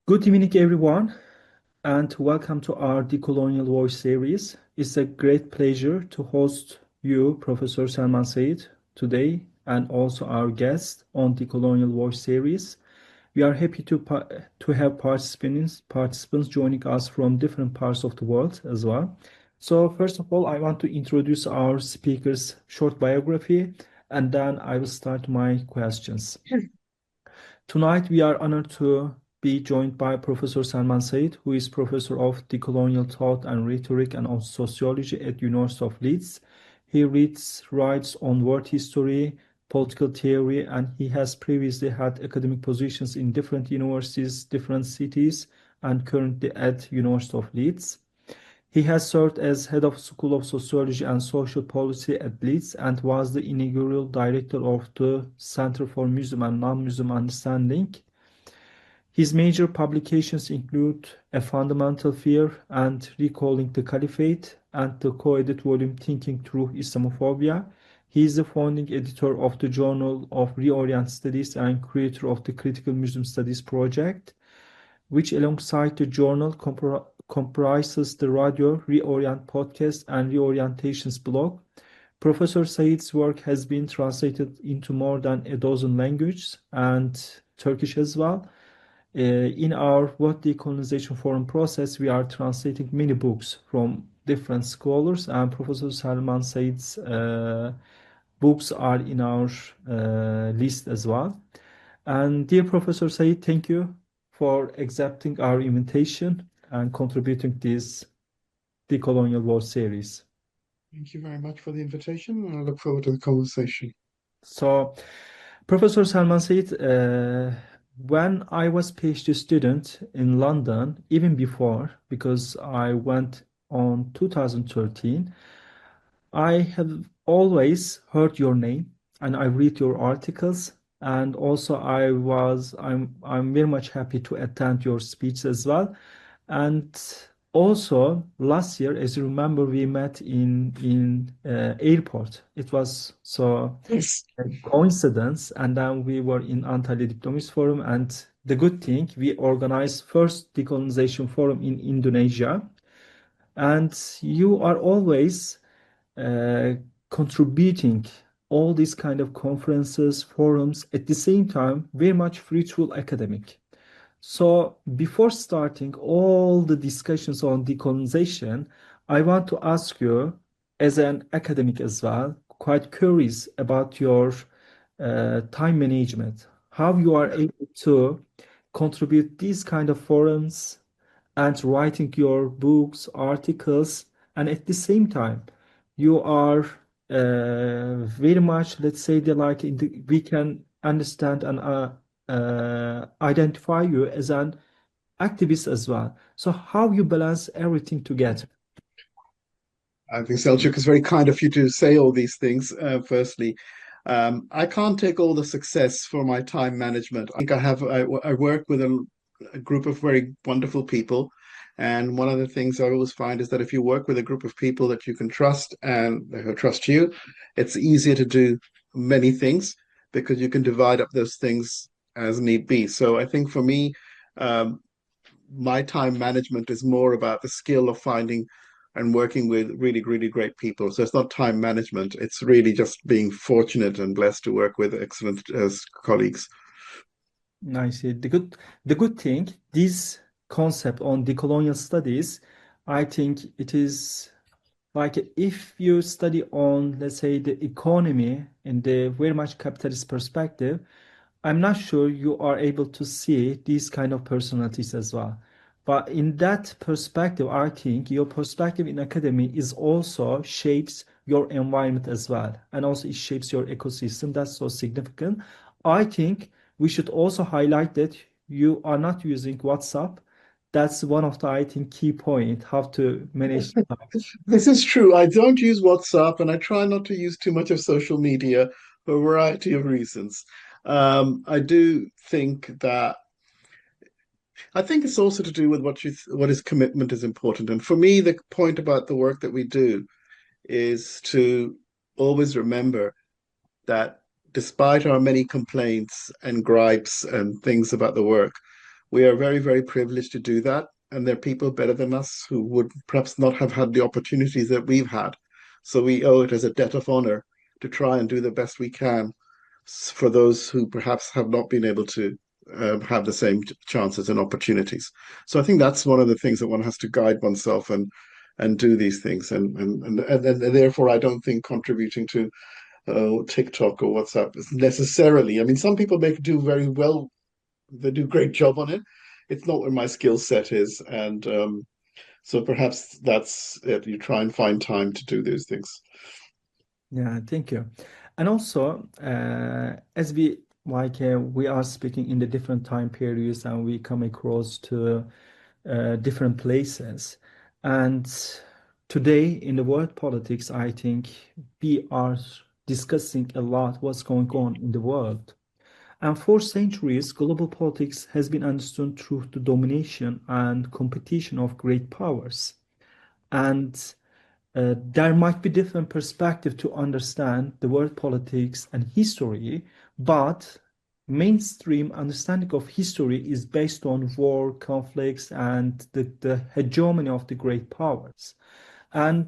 Good evening, everyone, and welcome to our Decolonial Voice Series. It's a great pleasure to host you, Professor Salman Sayyid, today, and also our guest on Decolonial Voice Series. We are happy to have participants joining us from different parts of the world as well. So, first of all, I want to introduce our speaker's short biography, and then I will start my questions. Tonight, we are honored to be joined by Professor Salman Sayyid, who is Professor of Decolonial Thought and Rhetoric and Sociology at University of Leeds. He writes on world history, political theory, and he has previously had academic positions in different universities, different cities, and currently at University of Leeds. He has served as head of School of Sociology and Social Policy at Leeds and was the inaugural director of the Center for Muslim and Non-Muslim Understanding. His major publications include A Fundamental Fear and Recalling the Caliphate and the co-edit volume Thinking Through Islamophobia. He is the founding editor of the Journal of ReOrient Studies and creator of the Critical Muslim Studies project, which alongside the journal comprises the radio ReOrient podcast and ReOrientations blog. Professor Said's work has been translated into more than a dozen languages and Turkish as well. In our World Decolonization Forum process, we are translating many books from different scholars, and Professor Salman Said's books are in our list as well. And dear Professor Said, thank you for accepting our invitation and contributing this Decolonial Voice series. Thank you very much for the invitation, and I look forward to the conversation. So, Professor Salman Said, when I was PhD student in London, even before, because I went on 2013, I have always heard your name and I read your articles, and also I'm very much happy to attend your speech as well. And also last year, as you remember, we met in airport. It was so Yes. a coincidence, and then we were in Antalya Diplomacy Forum, and the good thing, we organized first decolonization forum in Indonesia, and you are always uh, contributing all these kind of conferences, forums, at the same time, very much fruitful academic. So before starting all the discussions on decolonization, I want to ask you, as an academic as well, quite curious about your time management, how you are able to contribute these kind of forums and writing your books, articles, and at the same time, you are very much, let's say, we can understand and identify you as an activist as well. So how you balance everything together? I think Selçuk is very kind of you to say all these things. Firstly, I can't take all the success for my time management. I think I work with a group of very wonderful people, and one of the things I always find is that if you work with a group of people that you can trust and who trust you, it's easier to do many things because you can divide up those things as need be. So I think for me, um, my time management is more about the skill of finding and working with really, really great people. So it's not time management. It's really just being fortunate and blessed to work with excellent colleagues. I see. The good thing, this concept on decolonial studies, I think it is like if you study on, let's say, the economy in the very much capitalist perspective, I'm not sure you are able to see these kind of personalities as well. But in that perspective, I think your perspective in academy is also shapes your environment as well. And also it shapes your ecosystem. That's so significant. I think we should also highlight that you are not using WhatsApp. That's one of the, I think, key point, how to manage time. This is true. I don't use WhatsApp and I try not to use too much of social media for a variety of reasons. I do think that I think it's also to do with what is commitment is important. And for me, the point about the work that we do is to always remember that despite our many complaints and gripes and things about the work, We are very, very privileged to do that. And there are people better than us who would perhaps not have had the opportunities that we've had. So we owe it as a debt of honor to try and do the best we can for those who perhaps have not been able to have the same chances and opportunities. So I think that's one of the things that one has to guide oneself and do these things. And therefore, I don't think contributing to TikTok or WhatsApp is necessarily. I mean, some people make do very well. They do a great job on it. It's not where my skill set is, and so perhaps that's it. You try and find time to do those things. Yeah, thank you. And also, as we are speaking in the different time periods and we come across to different places. And today in the world politics, I think we are discussing a lot what's going on in the world. And for centuries, global politics has been understood through the domination and competition of great powers. And there might be different perspective to understand the world politics and history, but mainstream understanding of history is based on war, conflicts, and the hegemony of the great powers. And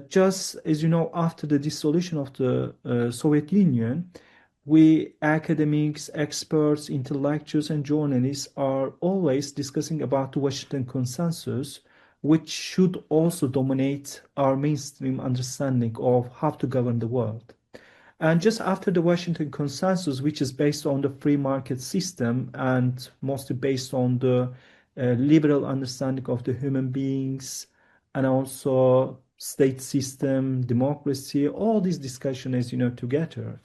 just as you know, after the dissolution of the Soviet Union, we academics, experts, intellectuals, and journalists are always discussing about the Washington Consensus, which should also dominate our mainstream understanding of how to govern the world. And just after the Washington Consensus, which is based on the free market system and mostly based on the liberal understanding of the human beings and also state system, democracy, all these discussions, as you know, together.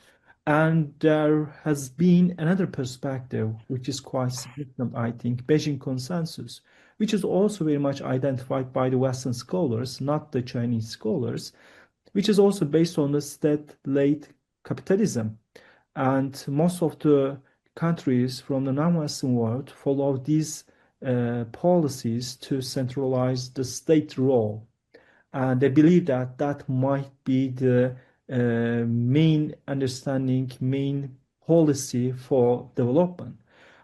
And there has been another perspective, which is quite significant, I think, Beijing Consensus, which is also very much identified by the Western scholars, not the Chinese scholars, which is also based on the state-led capitalism. And most of the countries from the non-Western world follow these policies to centralize the state role. And they believe that that might be the main understanding, main policy for development.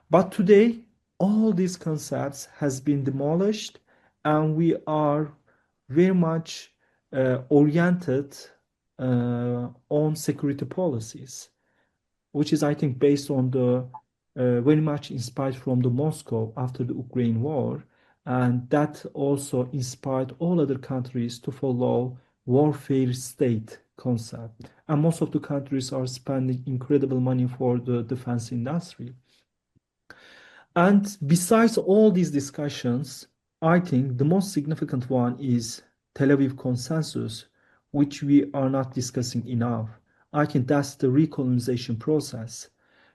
But today, all these concepts has been demolished, and we are very much oriented on security policies, which is, I think, based on the very much inspired from the Moscow after the Ukraine war, and that also inspired all other countries to follow warfare state concept. And most of the countries are spending incredible money for the defense industry. And besides all these discussions, I think the most significant one is Tel Aviv Consensus, which we are not discussing enough. I think that's the recolonization process,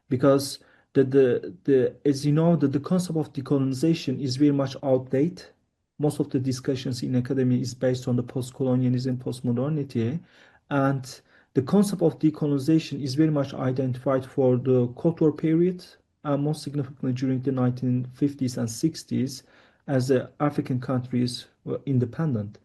because the as you know, the concept of decolonization is very much outdated. Most of the discussions in academia is based on the post-colonialism, post-modernity, and the concept of decolonization is very much identified for the Cold War period, and most significantly during the 1950s and 60s, as the African countries were independent.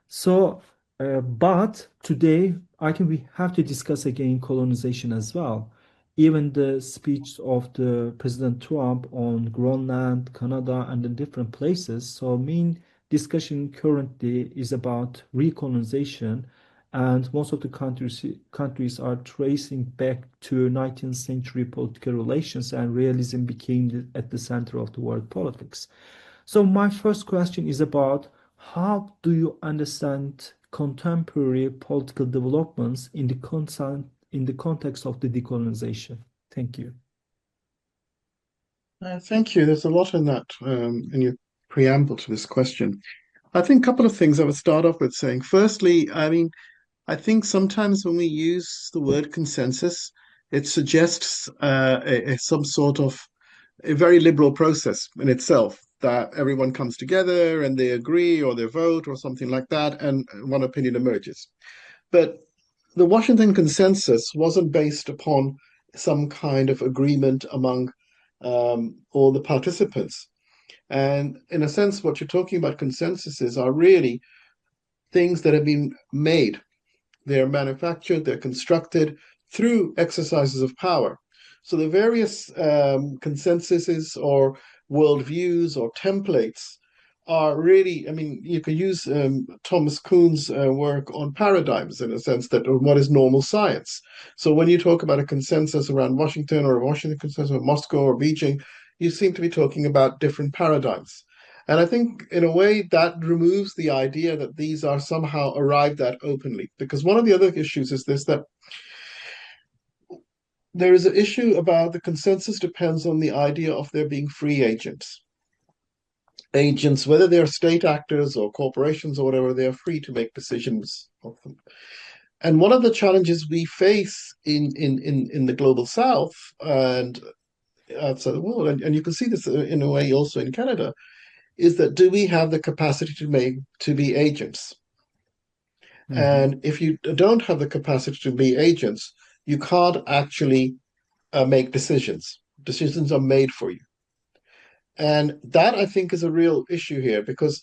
So, but today, I think we have to discuss again colonization as well. Even the speech of the President Trump on Greenland, Canada, and the different places. So, main discussion currently is about recolonization, and most of the countries are tracing back to 19th century political relations, and realism became at the center of the world politics. So my first question is about how do you understand contemporary political developments in the context of the decolonization? Thank you. Thank you. There's a lot in that in your preamble to this question. I think a couple of things I would start off with saying. Firstly, I mean, I think sometimes when we use the word consensus, it suggests some sort of a very liberal process in itself, that everyone comes together and they agree or they vote or something like that, and one opinion emerges. But the Washington Consensus wasn't based upon some kind of agreement among all the participants. And in a sense, what you're talking about consensuses are really things that have been made. They're manufactured, they're constructed through exercises of power. So the various consensuses or worldviews or templates are really, I mean, you could use Thomas Kuhn's work on paradigms in a sense that or what is normal science. So when you talk about a consensus around Washington or a Washington consensus or Moscow or Beijing, you seem to be talking about different paradigms. And I think in a way that removes the idea that these are somehow arrived at openly. Because one of the other issues is this, that there is an issue about the consensus depends on the idea of there being free agents. Agents, whether they're state actors or corporations or whatever, they are free to make decisions of them. And one of the challenges we face in the global south and outside the world, and you can see this in a way also in Canada, is that do we have the capacity to be agents? Mm-hmm. And if you don't have the capacity to be agents, you can't actually make decisions. Decisions are made for you. And that, I think, is a real issue here because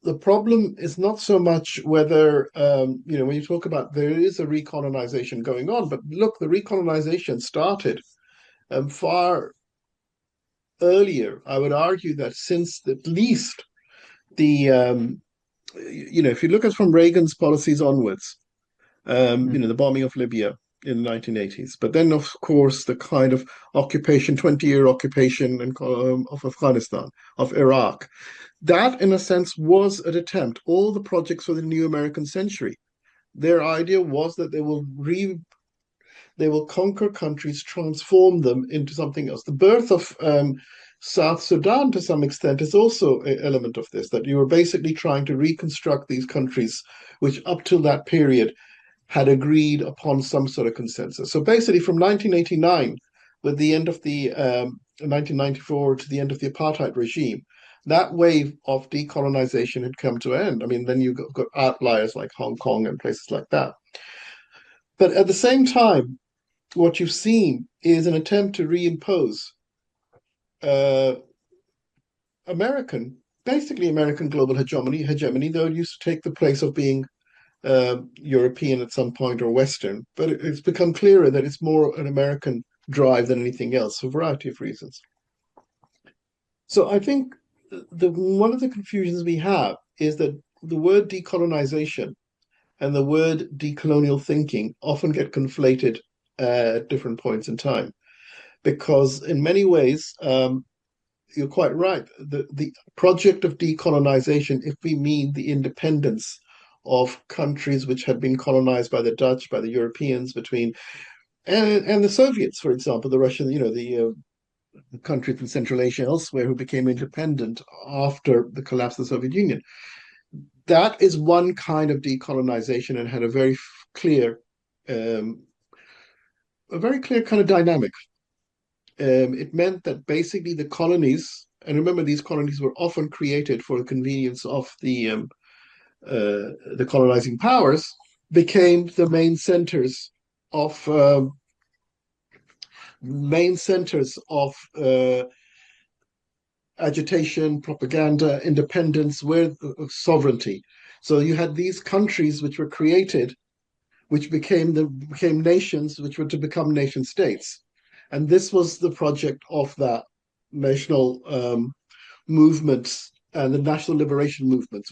the problem is not so much whether, when you talk about there is a recolonization going on, but look, the recolonization started far earlier. I would argue that since at least if you look at from Reagan's policies onwards, the bombing of Libya in the 1980s, but then of course the kind of occupation, 20-year occupation of Afghanistan, of Iraq, that in a sense was an attempt. All the projects for the new American century, their idea was that they will conquer countries, transform them into something else. The birth of South Sudan, to some extent, is also an element of this, that you were basically trying to reconstruct these countries, which up till that period had agreed upon some sort of consensus. So basically from 1989, with the end of the 1994 to the end of the apartheid regime, that wave of decolonization had come to an end. I mean, then you got outliers like Hong Kong and places like that. But at the same time, what you've seen is an attempt to reimpose basically American global hegemony, though it used to take the place of being European at some point or Western. But it's become clearer that it's more an American drive than anything else for a variety of reasons. So I think one of the confusions we have is that the word decolonization and the word decolonial thinking often get conflated at different points in time. Because in many ways, you're quite right, the project of decolonization, if we mean the independence of countries which had been colonized by the Dutch, by the Europeans, and the Soviets, for example, the Russian, the countries in Central Asia, elsewhere, who became independent after the collapse of the Soviet Union. That is one kind of decolonization and had a very clear kind of dynamic. It meant that basically the colonies, and remember these colonies were often created for the convenience of the colonizing powers, became the main centers of agitation, propaganda, independence, sovereignty. So you had these countries which were created, which became nations, which were to become nation states. And this was the project of that national movements and the national liberation movements,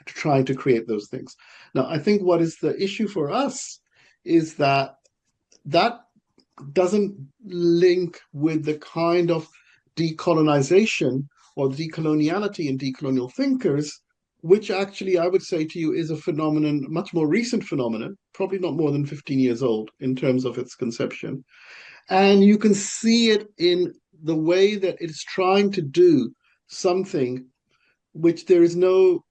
to try to create those things. Now, I think what is the issue for us is that doesn't link with the kind of decolonization or decoloniality and decolonial thinkers, which actually I would say to you is a phenomenon, much more recent phenomenon, probably not more than 15 years old in terms of its conception. And you can see it in the way that it's trying to do something which there is no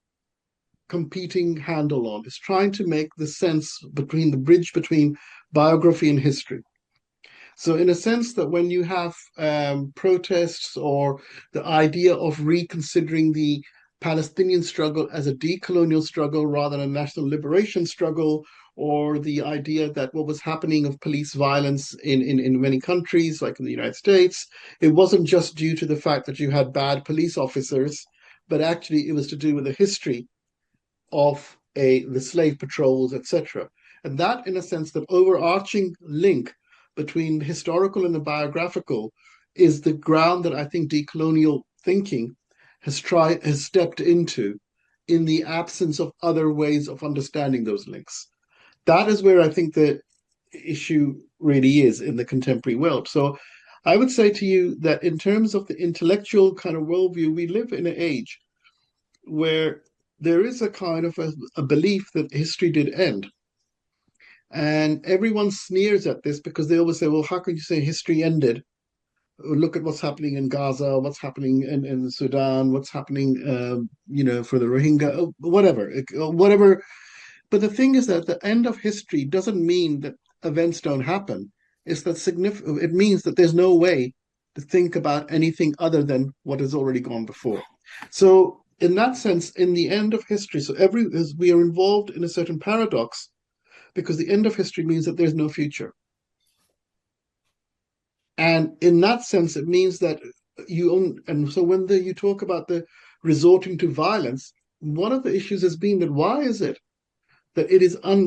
competing handle on. It's trying to make the bridge between biography and history. So in a sense that when you have protests or the idea of reconsidering the Palestinian struggle as a decolonial struggle rather than a national liberation struggle, or the idea that what was happening of police violence in many countries, like in the United States, it wasn't just due to the fact that you had bad police officers, but actually it was to do with the history of the slave patrols, etc. And that, in a sense, that overarching link between the historical and the biographical is the ground that I think decolonial thinking has stepped into in the absence of other ways of understanding those links. That is where I think the issue really is in the contemporary world. So I would say to you that in terms of the intellectual kind of worldview, we live in an age where there is a kind of a belief that history did end. And everyone sneers at this because they always say, well, how can you say history ended? Look at what's happening in Gaza, what's happening in Sudan, what's happening, for the Rohingya, whatever. But the thing is that the end of history doesn't mean that events don't happen. It's that significant. It means that there's no way to think about anything other than what has already gone before. So, in that sense, in the end of history, we are involved in a certain paradox because the end of history means that there's no future. And in that sense, it means that and so when you talk about the resorting to violence, one of the issues has been that why is it that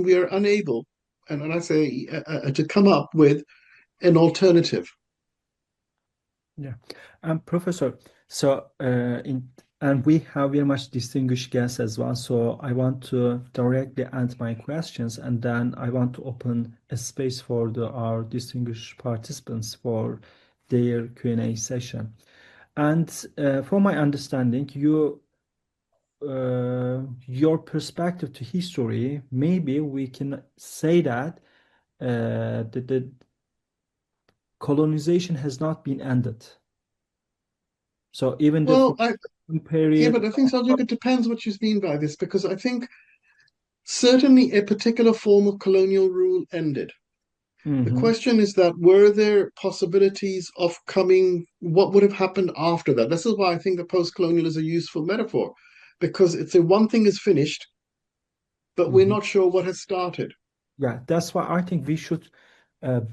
we are unable, and I say to come up with an alternative. Yeah, Professor. So, and we have very much distinguished guests as well. So I want to directly answer my questions, and then I want to open a space for our distinguished participants for their Q&A session. And from my understanding, your perspective to history, maybe we can say that the colonization has not been ended. So even the period. But I think, Sajid, it depends what you mean by this, because I think certainly a particular form of colonial rule ended. The question is that were there possibilities of what would have happened after that? This is why I think the post-colonial is a useful metaphor, because it's one thing is finished, but we're not sure what has started. Yeah, that's why I think we should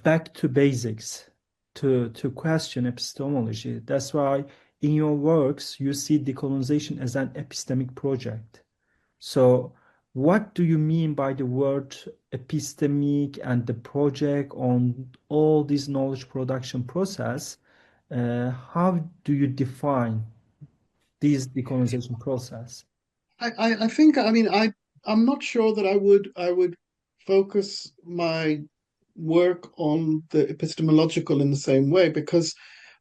back to basics to question epistemology. That's why in your works you see decolonization as an epistemic project. So what do you mean by the word epistemic and the project on all this knowledge production process? How do you define this decolonization process? I think, I'm not sure that I would focus my work on the epistemological in the same way,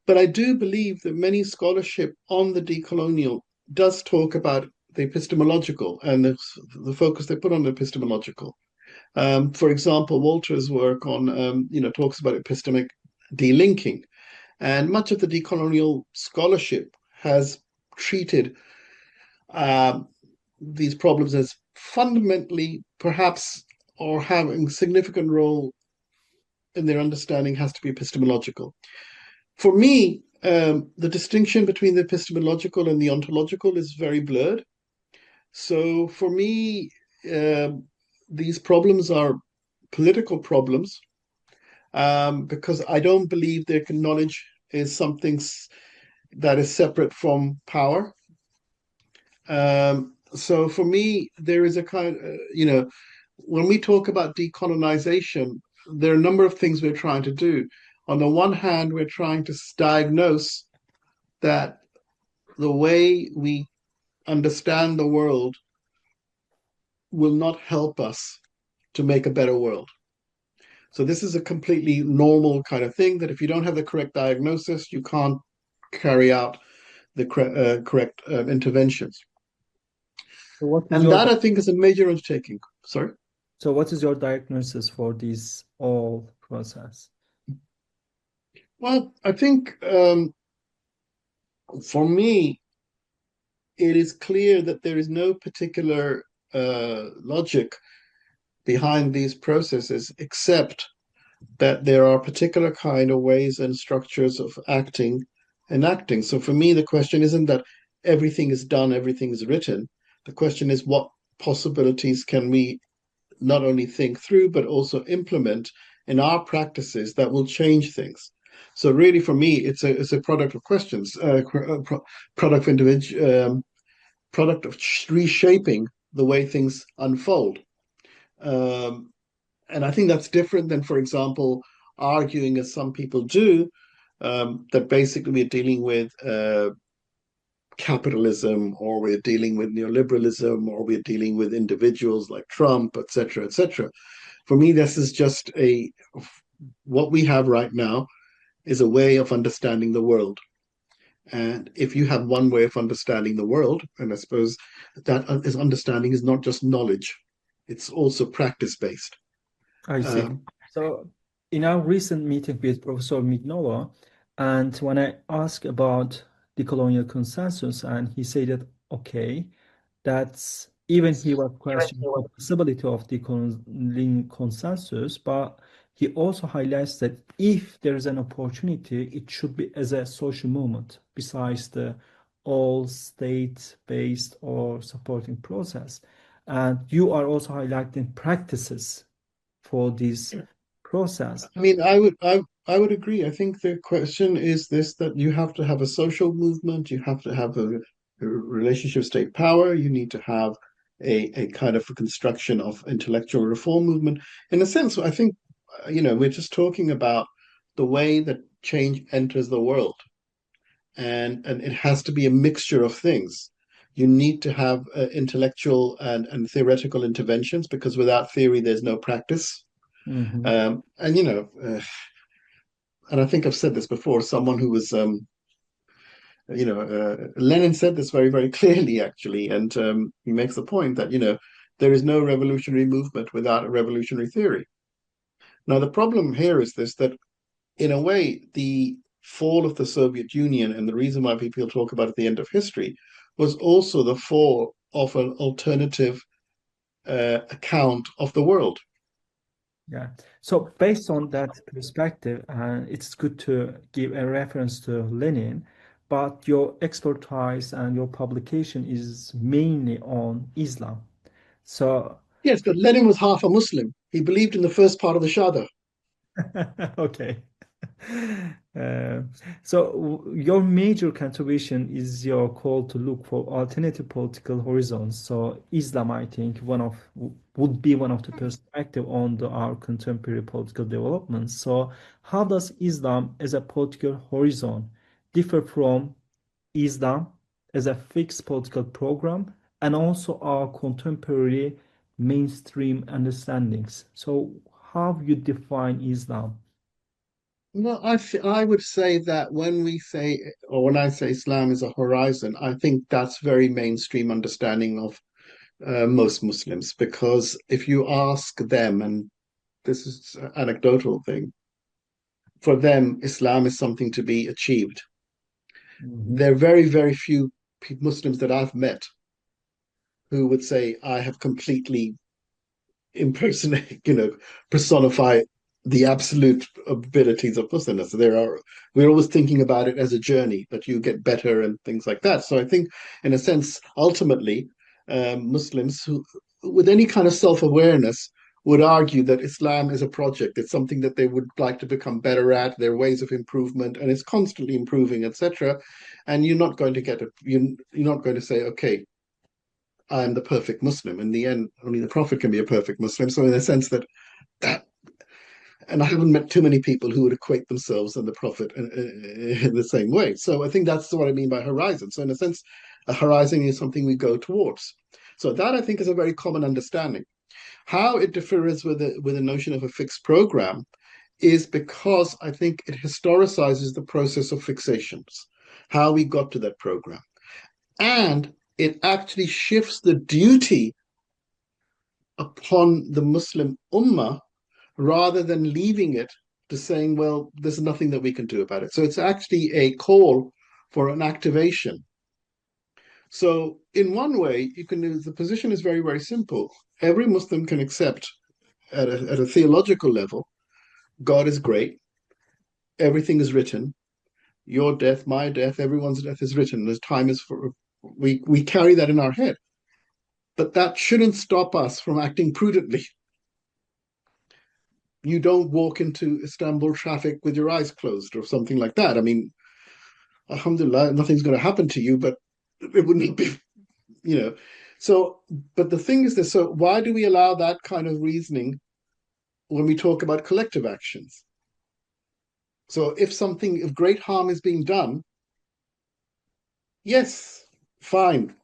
but I do believe that many scholarship on the decolonial does talk about the epistemological and the focus they put on the epistemological. For example, Walter's work on talks about epistemic delinking, and much of the decolonial scholarship has treated these problems as fundamentally, perhaps, or having significant role in their understanding has to be epistemological. For me, the distinction between the epistemological and the ontological is very blurred. So for me, these problems are political problems, because I don't believe their knowledge is something that is separate from power. So for me, there is a kind of, when we talk about decolonization, there are a number of things we're trying to do. On the one hand, we're trying to diagnose that the way we understand the world will not help us to make a better world. So this is a completely normal kind of thing that if you don't have the correct diagnosis, you can't carry out the correct interventions. So and that, I think, is a major undertaking. Sorry? So what is your diagnosis for this whole process? Well, I think for me, it is clear that there is no particular logic behind these processes, except that there are particular kind of ways and structures of enacting. So for me, the question isn't that everything is done, everything is written. The question is what possibilities can we not only think through, but also implement in our practices that will change things. So really, for me, it's a product of questions, product of reshaping the way things unfold. And I think that's different than, for example, arguing, as some people do, that basically we're dealing with capitalism, or we're dealing with neoliberalism, or we're dealing with individuals like Trump, etc., etc. For me, this is just what we have right now is a way of understanding the world. And if you have one way of understanding the world, and I suppose that is understanding is not just knowledge, it's also practice based. I see. So in our recent meeting with Professor Mignolo, and when I asked about the colonial consensus, and he said that, okay, that's even he was questioning the possibility of the consensus, but he also highlights that if there is an opportunity, it should be as a social movement besides the all state-based or supporting process. And you are also highlighting practices for this process. I mean, I would agree. I think the question is this, that you have to have a social movement, you have to have a relationship state power, you need to have a kind of a construction of intellectual reform movement. In a sense, I think, we're just talking about the way that change enters the world. And it has to be a mixture of things. You need to have intellectual and theoretical interventions, because without theory, there's no practice. Mhm. And I think I've said this before. Someone who was, Lenin said this very, very clearly, actually, and he makes the point that there is no revolutionary movement without a revolutionary theory. Now, the problem here is this: that in a way, the fall of the Soviet Union, and the reason why people talk about at the end of history, was also the fall of an alternative account of the world. Yeah. So based on that perspective, and it's good to give a reference to Lenin, but your expertise and your publication is mainly on Islam. So, Yes, but Lenin was half a Muslim. He believed in the first part of the Shahada. okay. Uh, so your major contribution is your call to look for alternative political horizons. So Islam, I think, would be one of the perspective on our contemporary political developments. So how does Islam as a political horizon differ from Islam as a fixed political program and also our contemporary mainstream understandings? So how you define Islam? Well, I would say that when we say, or when I say Islam is a horizon, I think that's very mainstream understanding of most Muslims. Because if you ask them, and this is an anecdotal thing, for them, Islam is something to be achieved. Mhm. There are very, very few Muslims that I've met who would say, I have completely impersonate, personify the absolute abilities of Muslims. We're always thinking about it as a journey that you get better and things like that. So I think, in a sense, ultimately, Muslims who, with any kind of self-awareness, would argue that Islam is a project. It's something that they would like to become better at. There are ways of improvement, and it's constantly improving, etc. And you're not going to you're not going to say, okay, I'm the perfect Muslim. In the end, only the Prophet can be a perfect Muslim. So, in a sense that, and I haven't met too many people who would equate themselves and the Prophet in the same way. So, I think that's what I mean by horizon. So, in a sense, a horizon is something we go towards. So, that I think is a very common understanding. How it differs with the notion of a fixed program is because I think it historicizes the process of fixations, how we got to that program. And it actually shifts the duty upon the Muslim Ummah rather than leaving it to saying, well, there's nothing that we can do about it. So it's actually a call for an activation. So, in one way, the position is very, very simple. Every Muslim can accept at a theological level, God is great, everything is written, your death, my death, everyone's death is written. There's time is for, we carry that in our head. But that shouldn't stop us from acting prudently. You don't walk into Istanbul traffic with your eyes closed or something like that. I mean, alhamdulillah, nothing's going to happen to you, but it wouldn't be, you know. So, but the thing is this, so why do we allow that kind of reasoning when we talk about collective actions? So if great harm is being done, yes, fine.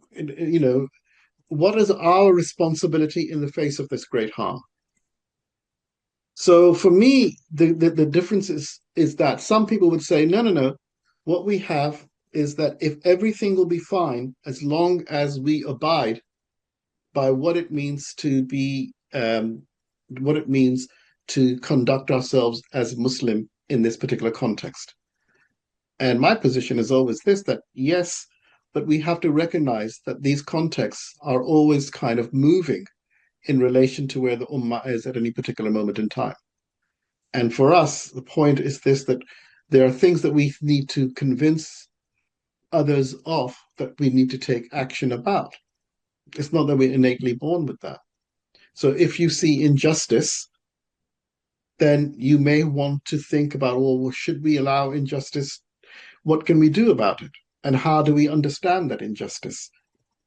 What is our responsibility in the face of this great harm? So for me, the difference is that some people would say, no, no, no. What we have is that if everything will be fine as long as we abide by what it means to be, what it means to conduct ourselves as Muslim in this particular context. And my position is always this, that yes, but we have to recognize that these contexts are always kind of moving in relation to where the Ummah is at any particular moment in time. And for us, the point is this, that there are things that we need to convince others of, that we need to take action about. It's not that we're innately born with that. So if you see injustice, then you may want to think about, well, should we allow injustice? What can we do about it? And how do we understand that injustice?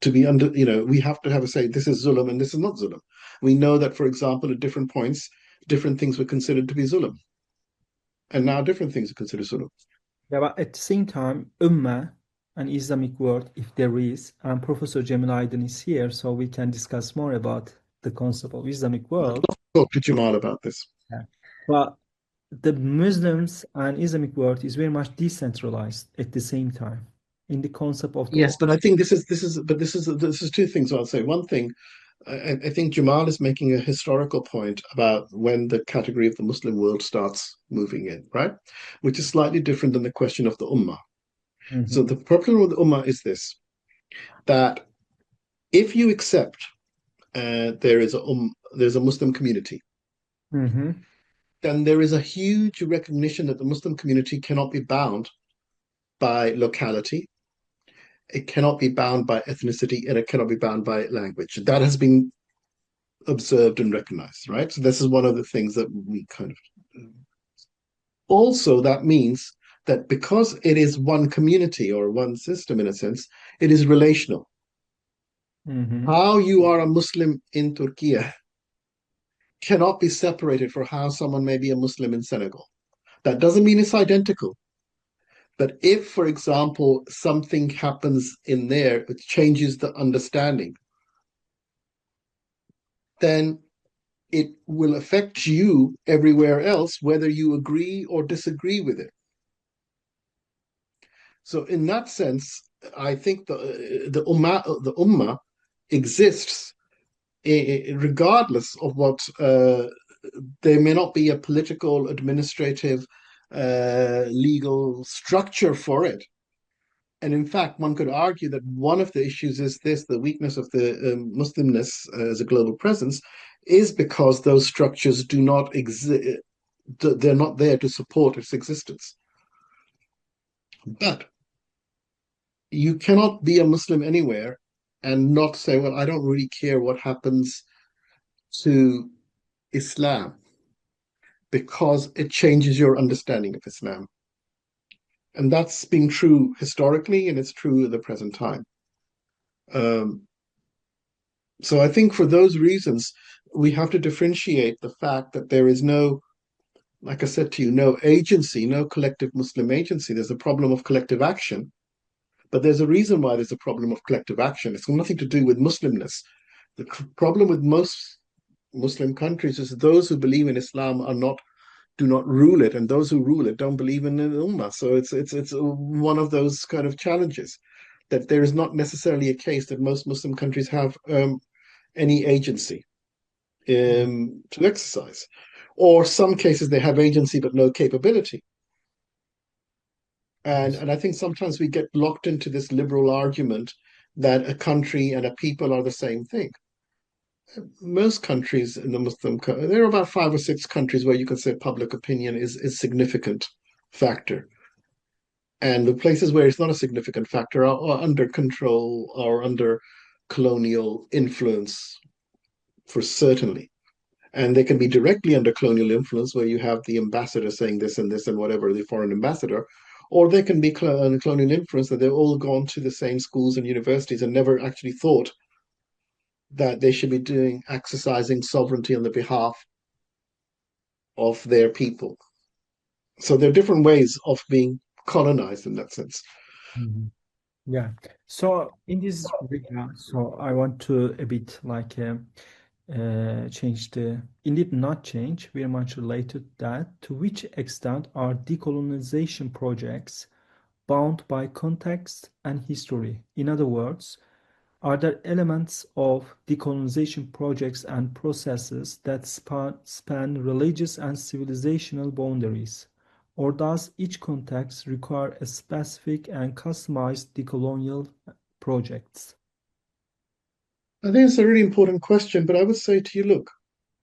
To be we have to have a say, this is zulm and this is not zulm. We know that, for example, at different points, different things were considered to be zulm. And now different things are considered zulm. Yeah, but at the same time, Ummah, an Islamic word, if there is, and Professor Jamil Aydin is here, so we can discuss more about the concept of Islamic world. Talk to Jamal about this. Yeah. But the Muslims and Islamic world is very much decentralized at the same time in the concept of the Yes, but I think this is two things I'll say. One thing, I think Jamal is making a historical point about when the category of the Muslim world starts moving in, right? Which is slightly different than the question of the Ummah. So the problem with the Ummah is this, that if you accept there's a Muslim community, then there is a huge recognition that the Muslim community cannot be bound by locality, it cannot be bound by ethnicity, and it cannot be bound by language. That has been observed and recognized, right? So this is one of the things that we kind of also, that means that because it is one community or one system in a sense, it is relational. How you are a Muslim in Turkey cannot be separated for how someone may be a Muslim in Senegal. That doesn't mean it's identical. But if, for example, something happens in there which changes the understanding, then it will affect you everywhere else, whether you agree or disagree with it. So in that sense, I think the Ummah exists regardless of what there may not be a political, administrative, legal structure for it. And in fact, one could argue that one of the issues is this, the weakness of the Muslimness as a global presence is because those structures do not exist, they're not there to support its existence. But you cannot be a Muslim anywhere and not say, well, I don't really care what happens to Islam because it changes your understanding of Islam. And that's been true historically, and it's true at the present time. So I think for those reasons, we have to differentiate the fact that there is no, like I said to you, no agency, no collective Muslim agency. There's a problem of collective action, but there's a reason why there's a problem of collective action. It's got nothing to do with Muslimness. The problem with most Muslim countries is those who believe in Islam do not rule it, and those who rule it don't believe in the Ummah. So it's one of those kind of challenges, that there is not necessarily a case that most Muslim countries have any agency to exercise, or some cases they have agency but no capability. And I think sometimes we get locked into this liberal argument that a country and a people are the same thing. Most countries in the Muslim, there are about 5 or 6 countries where you can say public opinion is a significant factor. And the places where it's not a significant factor are under control or under colonial influence, for certainly. And they can be directly under colonial influence, where you have the ambassador saying this and whatever, the foreign ambassador, or they can be under colonial influence that they've all gone to the same schools and universities and never actually thought that they should be exercising sovereignty on the behalf of their people. So there are different ways of being colonized in that sense. Mhm. Yeah. So in this regard, so I want to a bit like change indeed not change, very much related that to which extent are decolonization projects bound by context and history? In other words, are there elements of decolonization projects and processes that span religious and civilizational boundaries? Or does each context require a specific and customized decolonial projects? I think it's a really important question, but I would say to you, look,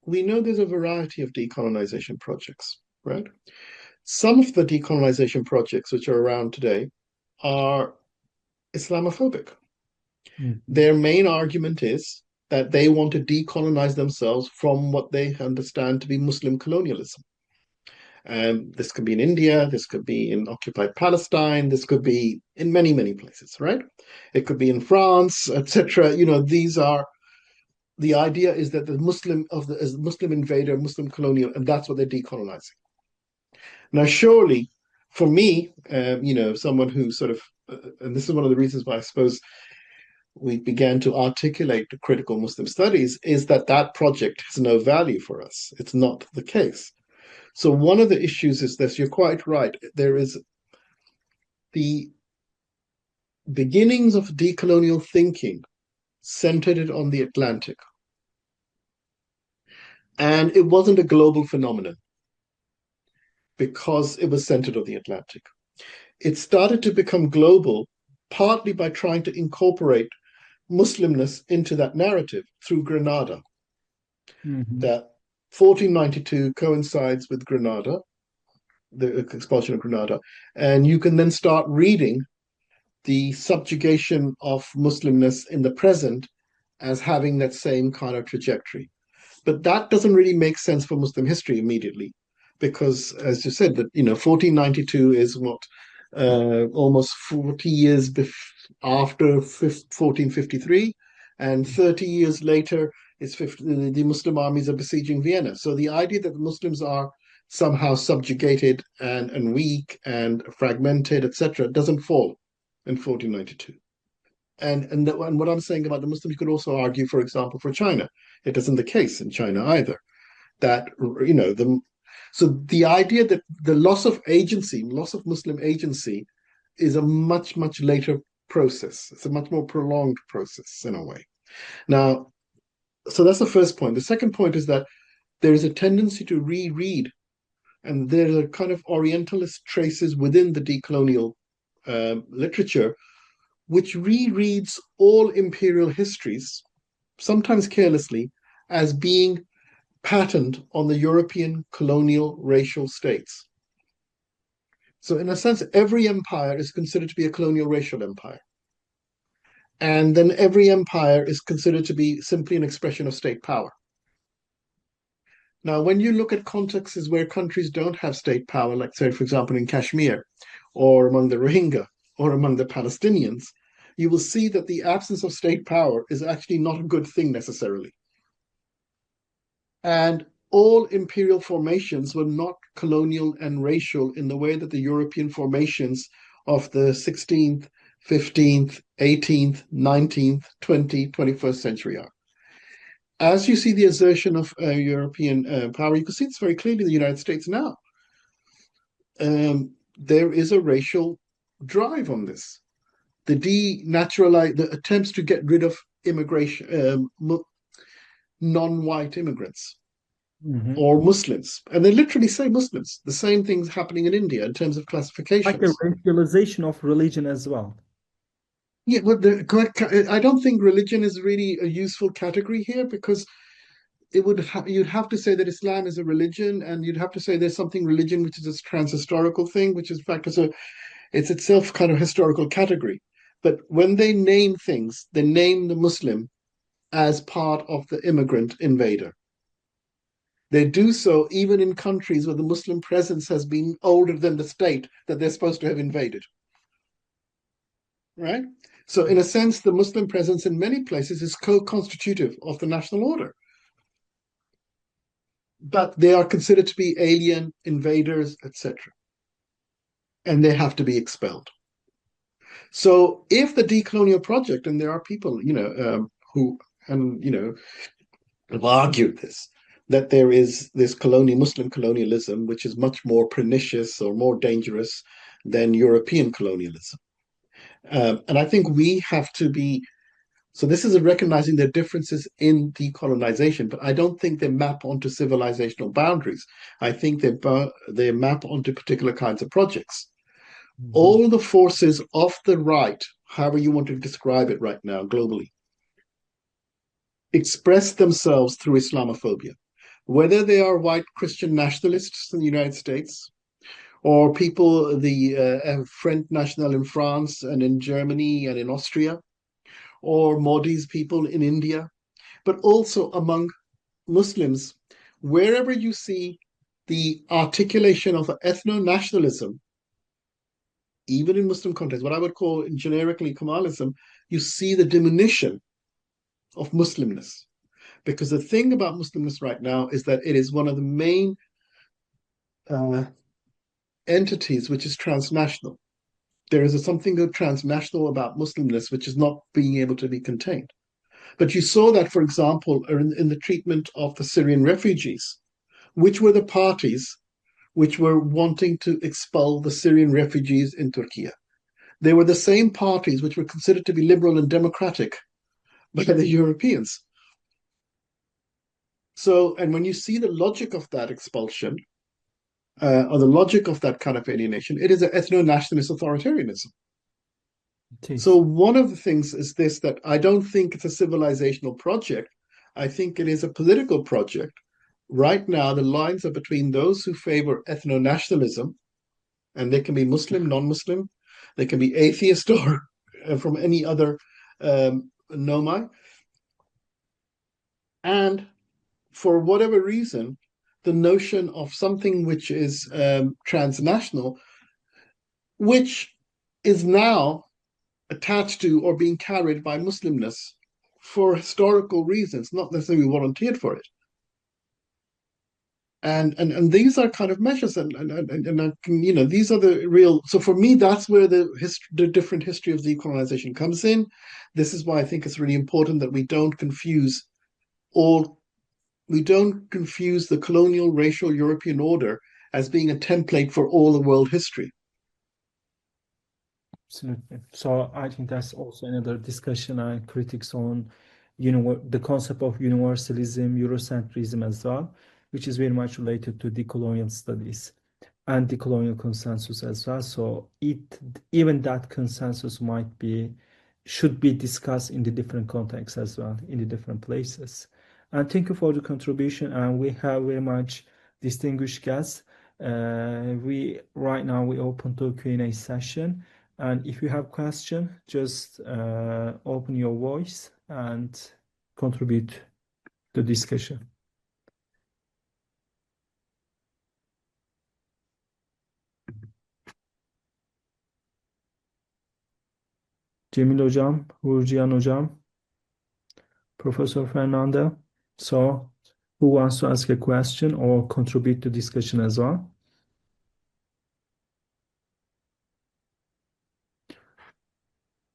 we know there's a variety of decolonization projects, right? Some of the decolonization projects which are around today are Islamophobic. Mhm. Their main argument is that they want to decolonize themselves from what they understand to be Muslim colonialism. This could be in India, this could be in occupied Palestine, this could be in many, many places, right? It could be in France, etc. These are the idea is that the Muslim of the as Muslim invader, Muslim colonial, and that's what they're decolonizing. Now, surely, for me, someone who sort of, and this is one of the reasons why I suppose we began to articulate the critical Muslim studies, is that that project has no value for us. It's not the case. So one of the issues is this. You're quite right. There is the beginnings of decolonial thinking centered it on the Atlantic, and it wasn't a global phenomenon because it was centered on the Atlantic. It started to become global partly by trying to incorporate Muslimness into that narrative through Granada. Mhm. That 1492 coincides with Granada, the expulsion of Granada, and you can then start reading the subjugation of Muslimness in the present as having that same kind of trajectory. But that doesn't really make sense for Muslim history immediately, because, as you said, that 1492 is what almost 40 years after 1453, and 30 years later, the Muslim armies are besieging Vienna. So the idea that the Muslims are somehow subjugated and weak and fragmented, etc., doesn't fall in 1492. And what I'm saying about the Muslims, you could also argue, for example, for China. It isn't the case in China either. That so the idea that the loss of agency, loss of Muslim agency, is a much later process. It's a much more prolonged process in a way. Now, so that's the first point. The second point is that there is a tendency to reread, and there are kind of Orientalist traces within the decolonial literature which rereads all imperial histories, sometimes carelessly, as being patterned on the European colonial racial states. So, in a sense, every empire is considered to be a colonial racial empire. And then every empire is considered to be simply an expression of state power. Now, when you look at contexts where countries don't have state power, like, say, for example, in Kashmir, or among the Rohingya, or among the Palestinians, you will see that the absence of state power is actually not a good thing necessarily. And all imperial formations were not colonial and racial in the way that the European formations of the 16th, 15th, 18th, 19th, 20th, 21st century are. As you see the assertion of European power, you can see this very clearly in the United States now. There is a racial drive on this. The attempts to get rid of immigration, non-white immigrants Mhm. or Muslims, and they literally say Muslims. The same thing's happening in India in terms of Like a classifications. racialization of religion as well. Yeah, but I don't think religion is really a useful category here because you'd have to say that Islam is a religion, and you'd have to say there's something religion which is a trans-historical thing, which is in fact it's itself kind of historical category. But when they name things, they name the Muslim as part of the immigrant invader. They do so even in countries where the Muslim presence has been older than the state that they're supposed to have invaded. Right? So, in a sense, the Muslim presence in many places is co-constitutive of the national order. But they are considered to be alien, invaders, etc. and they have to be expelled. So if the decolonial project, and there are people, who, and, have argued this, that there is this Muslim colonialism, which is much more pernicious or more dangerous than European colonialism. And I think we have to be, so this is recognizing the differences in decolonization, but I don't think they map onto civilizational boundaries. I think they map onto particular kinds of projects. Mhm. All the forces of the right, however you want to describe it right now globally, express themselves through Islamophobia. Whether they are white Christian nationalists in the United States, or people, the Front National in France and in Germany and in Austria, or Modi's people in India, but also among Muslims, wherever you see the articulation of ethno-nationalism, even in Muslim context, what I would call generically Kemalism, you see the diminution of Muslimness. Because the thing about Muslimness right now is that it is one of the main entities which is transnational. There is something transnational about Muslimness which is not being able to be contained. But you saw that, for example, in the treatment of the Syrian refugees, which were the parties which were wanting to expel the Syrian refugees in Turkey. They were the same parties which were considered to be liberal and democratic by the Europeans. So, and when you see the logic of that expulsion, or the logic of that kind of alienation, it is an ethno-nationalist authoritarianism. So one of the things is this, that I don't think it's a civilizational project. I think it is a political project. Right now, the lines are between those who favor ethno-nationalism, and they can be Muslim, non-Muslim, they can be atheist or from any other nomi. And for whatever reason, the notion of something which is transnational, which is now attached to or being carried by Muslimness for historical reasons, not necessarily volunteered for it. And these are kind of measures, and these are the real. So for me, that's where the different history of decolonization comes in. This is why I think it's really important that we don't confuse the colonial racial European order as being a template for all the world history. Absolutely. So I think that's also another discussion and critiques on, the concept of universalism, Eurocentrism as well, which is very much related to decolonial studies and decolonial consensus as well. So even that consensus should be discussed in the different contexts as well, in the different places. And thank you for the contribution. And we have very much distinguished guests. Right now we open to Q&A session. And if you have question, just open your voice and contribute to discussion. Cemil Hocam, Hurcihan Hocam, Professor Fernanda. So who wants to ask a question or contribute to discussion as well?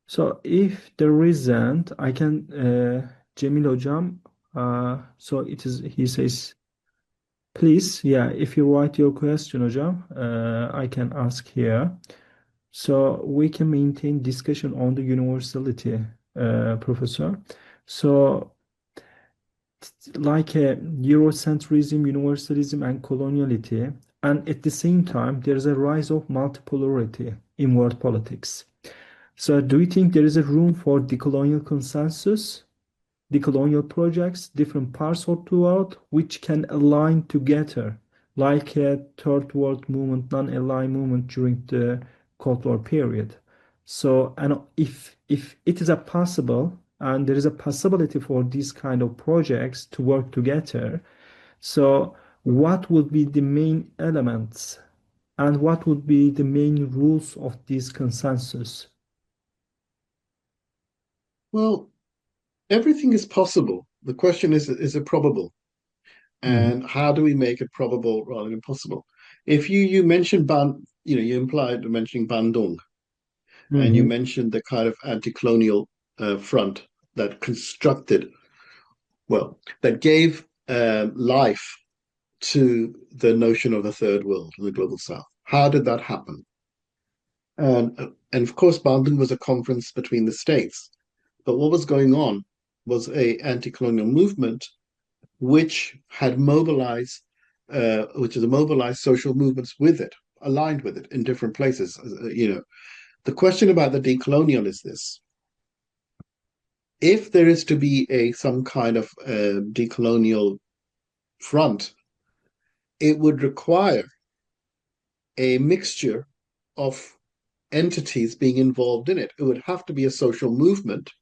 So if there isn't, I can, Cemil Hocam, so he says, please, yeah, if you write your question, Hocam, I can ask here. So we can maintain discussion on the universality, Professor. So like Eurocentrism, universalism, and coloniality, and at the same time, there is a rise of multipolarity in world politics. So do you think there is a room for decolonial consensus, decolonial projects, different parts of the world, which can align together, like a third world movement, non-aligned movement during the Cold War period? So, and if it is a possible, and there is a possibility for these kind of projects to work together, so what would be the main elements and what would be the main rules of this consensus? Well, everything is possible. The question is it probable? And how do we make it probable rather than impossible? If you mentioned you implied mentioning Bandung, and you Hmm. mentioned the kind of anti-colonial front that constructed, well, that gave life to the notion of the third world, the global south. How did that happen? And of course, Bandung was a conference between the states. But what was going on was a anti-colonial movement which had mobilized, which has mobilized social movements with it, aligned with it in different places. The question about the decolonial is this: if there is to be a some kind of decolonial front, it would require a mixture of entities being involved in it. It would have to be a social movement.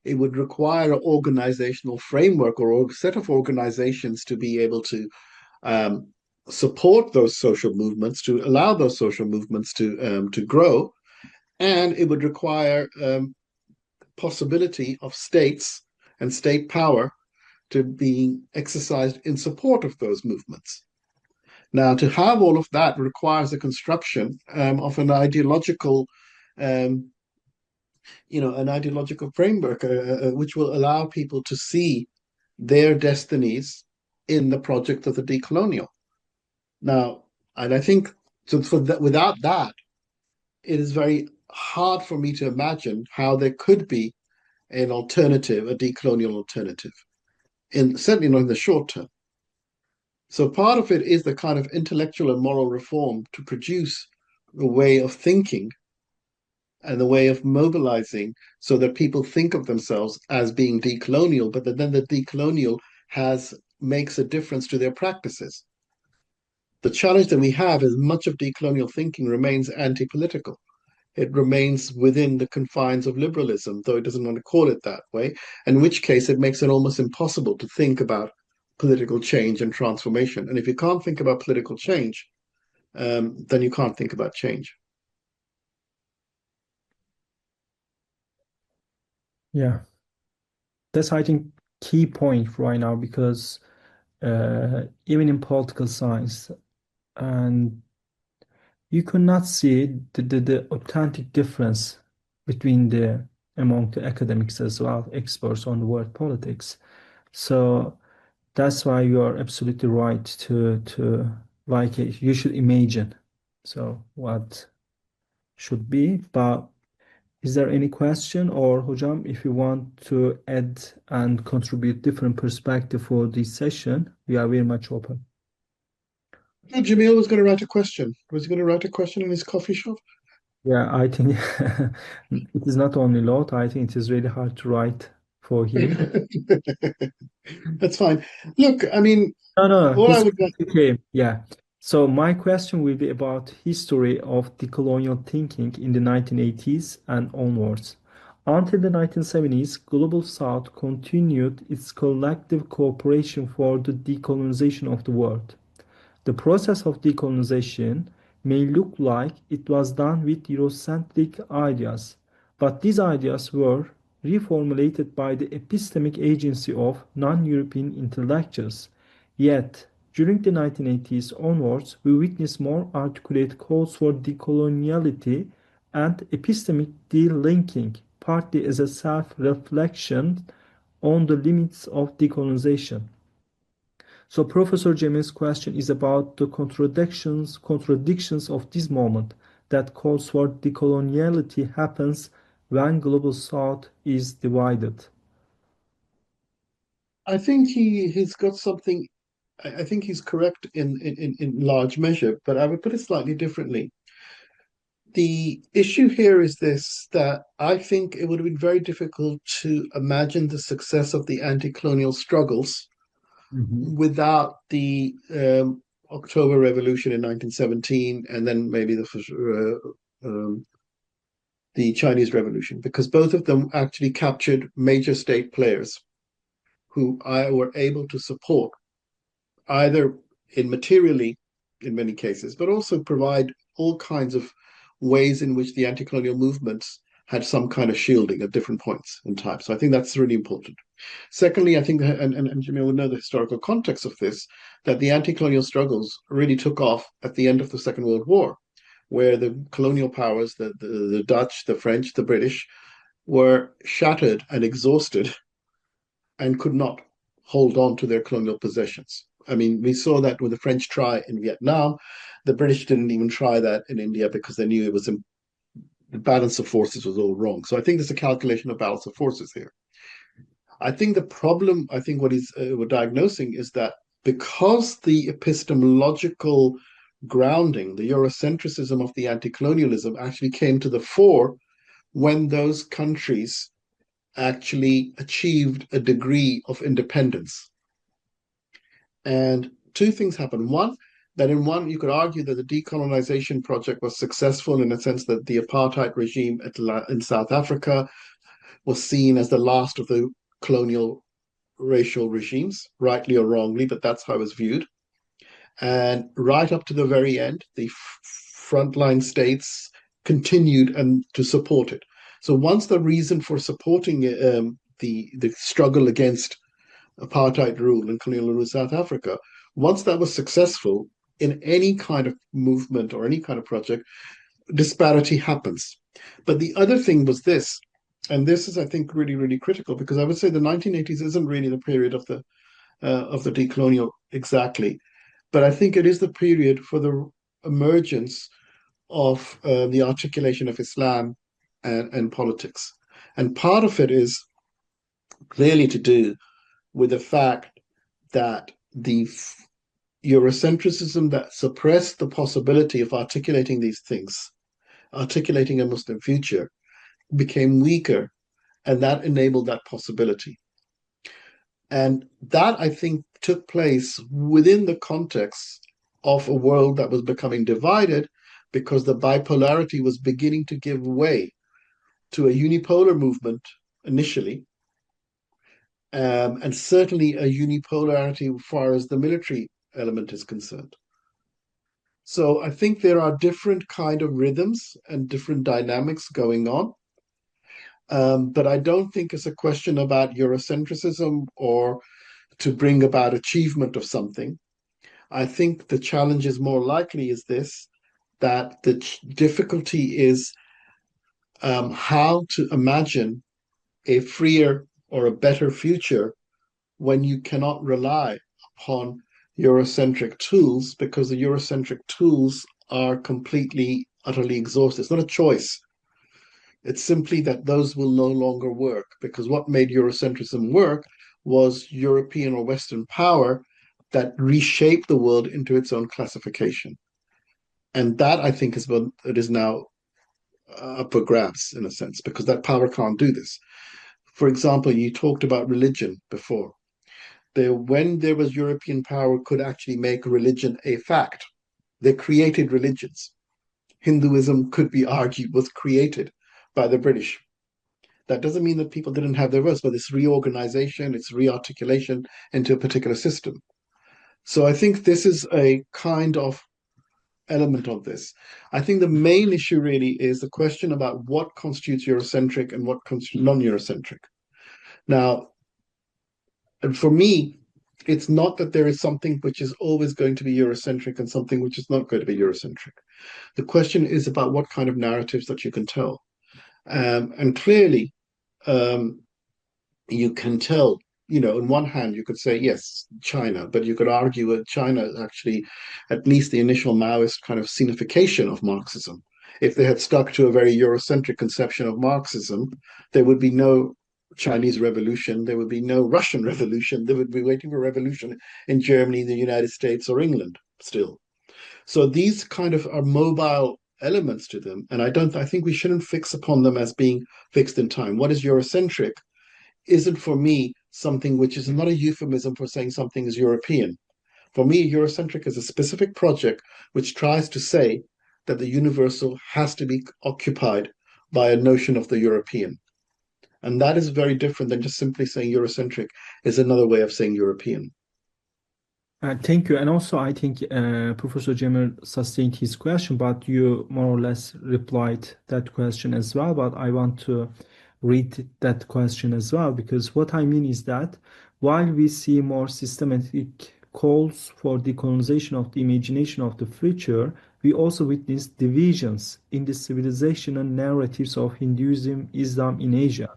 It would require an organizational framework or a set of organizations to be able to um, support those social movements, to allow those social movements to grow, and it would require possibility of states and state power to be exercised in support of those movements. Now, to have all of that requires a construction of um, an ideological framework which will allow people to see their destinies in the project of the decolonial. Now, and I think so for that, without that, it is very hard for me to imagine how there could be an alternative, a decolonial alternative, in certainly not in the short term. So part of it is the kind of intellectual and moral reform to produce a way of thinking and the way of mobilizing so that people think of themselves as being decolonial, but that then the decolonial has makes a difference to their practices. The challenge that we have is much of decolonial thinking remains anti-political. It remains within the confines of liberalism, though it doesn't want to call it that way, in which case it makes it almost impossible to think about political change and transformation. And if you can't think about political change, then you can't think about change. Yeah, that's I think key point right now because even in political science, and you could not see the authentic difference between the among the academics as well, experts on the world politics. So that's why you are absolutely right to like you should imagine so what should be. But is there any question or Hojam, if you want to add and contribute different perspective for this session, we are very much open. Oh, Jamil was going to write a question. Was he going to write a question in his coffee shop? Yeah, I think it is not only lot, I think it is really hard to write for him. That's fine. Look, I mean, No, no, all I he's would okay. Yeah. So my question will be about history of decolonial thinking in the 1980s and onwards. Until the 1970s, Global South continued its collective cooperation for the decolonization of the world. The process of decolonization may look like it was done with Eurocentric ideas, but these ideas were reformulated by the epistemic agency of non-European intellectuals. Yet, during the 1980s onwards, we witnessed more articulate calls for decoloniality and epistemic delinking, partly as a self-reflection on the limits of decolonization. So Professor Cemil's question is about the contradictions of this moment that calls for decoloniality happens when global south is divided. I think he's got something. I think he's correct in large measure, but I would put it slightly differently. The issue here is this, that I think it would have been very difficult to imagine the success of the anti-colonial struggles Mhm. without the October Revolution in 1917, and then maybe the Chinese Revolution, because both of them actually captured major state players who I were able to support either in materially in many cases, but also provide all kinds of ways in which the anti-colonial movements had some kind of shielding at different points in time. So I think that's really important. Secondly, I think, and Jamil will know the historical context of this, that the anti-colonial struggles really took off at the end of the Second World War, where the colonial powers, the Dutch, the French, the British, were shattered and exhausted and could not hold on to their colonial possessions. I mean, we saw that with the French try in Vietnam. The British didn't even try that in India because they knew it was the balance of forces was all wrong. So I think there's a calculation of balance of forces here. I think the problem, I think what we're diagnosing is that because the epistemological grounding, the Eurocentrism of the anti-colonialism actually came to the fore when those countries actually achieved a degree of independence. And two things happened. One, you could argue that the decolonization project was successful in the sense that the apartheid regime in South Africa was seen as the last of the colonial racial regimes, rightly or wrongly, but that's how it was viewed. And right up to the very end, the frontline states continued to support it. So once the reason for supporting the struggle against apartheid rule and colonial rule in South Africa, once that was successful in any kind of movement or any kind of project, disparity happens. But the other thing was this, and this is, I think, really, really critical, because I would say the 1980s isn't really the period of the decolonial exactly, but I think it is the period for the emergence of the articulation of Islam and politics. And part of it is clearly to do with the fact that the Eurocentrism that suppressed the possibility of articulating these things, articulating a Muslim future, became weaker, and that enabled that possibility. And that, I think, took place within the context of a world that was becoming divided, because the bipolarity was beginning to give way to a unipolar movement initially, and certainly a unipolarity as far as the military element is concerned. So I think there are different kind of rhythms and different dynamics going on. But I don't think it's a question about Eurocentrism or to bring about achievement of something. I think the challenge is more likely is this, that the difficulty is how to imagine a freer or a better future when you cannot rely upon Eurocentric tools, because the Eurocentric tools are completely, utterly exhausted. It's not a choice. It's simply that those will no longer work, because what made Eurocentrism work was European or Western power that reshaped the world into its own classification. And that, I think, is what it is now up for grabs, in a sense, because that power can't do this. For example, you talked about religion before. When there was European power, could actually make religion a fact. They created religions. Hinduism could be argued was created by the British. That doesn't mean that people didn't have their voice, but it's reorganization, it's rearticulation into a particular system. So I think this is a kind of element of this. I think the main issue really is the question about what constitutes Eurocentric and what constitutes non-Eurocentric. Now, and for me, it's not that there is something which is always going to be Eurocentric and something which is not going to be Eurocentric. The question is about what kind of narratives that you can tell. And clearly, you can tell, on one hand, you could say, yes, China, but you could argue that China is actually at least the initial Maoist kind of scenification of Marxism. If they had stuck to a very Eurocentric conception of Marxism, there would be no Chinese revolution, there would be no Russian revolution, they would be waiting for revolution in Germany, the United States, or England still. So these kind of are mobile elements to them, and I think we shouldn't fix upon them as being fixed in time. What is Eurocentric isn't, for me, something which is not a euphemism for saying something is European. For me, Eurocentric is a specific project which tries to say that the universal has to be occupied by a notion of the European. And that is very different than just simply saying Eurocentric is another way of saying European. Thank you. And also, I think Professor Cemal sustained his question, but you more or less replied that question as well. But I want to read that question as well, because what I mean is that while we see more systematic calls for decolonization of the imagination of the future, we also witness divisions in the civilizational narratives of Hinduism, Islam in Asia.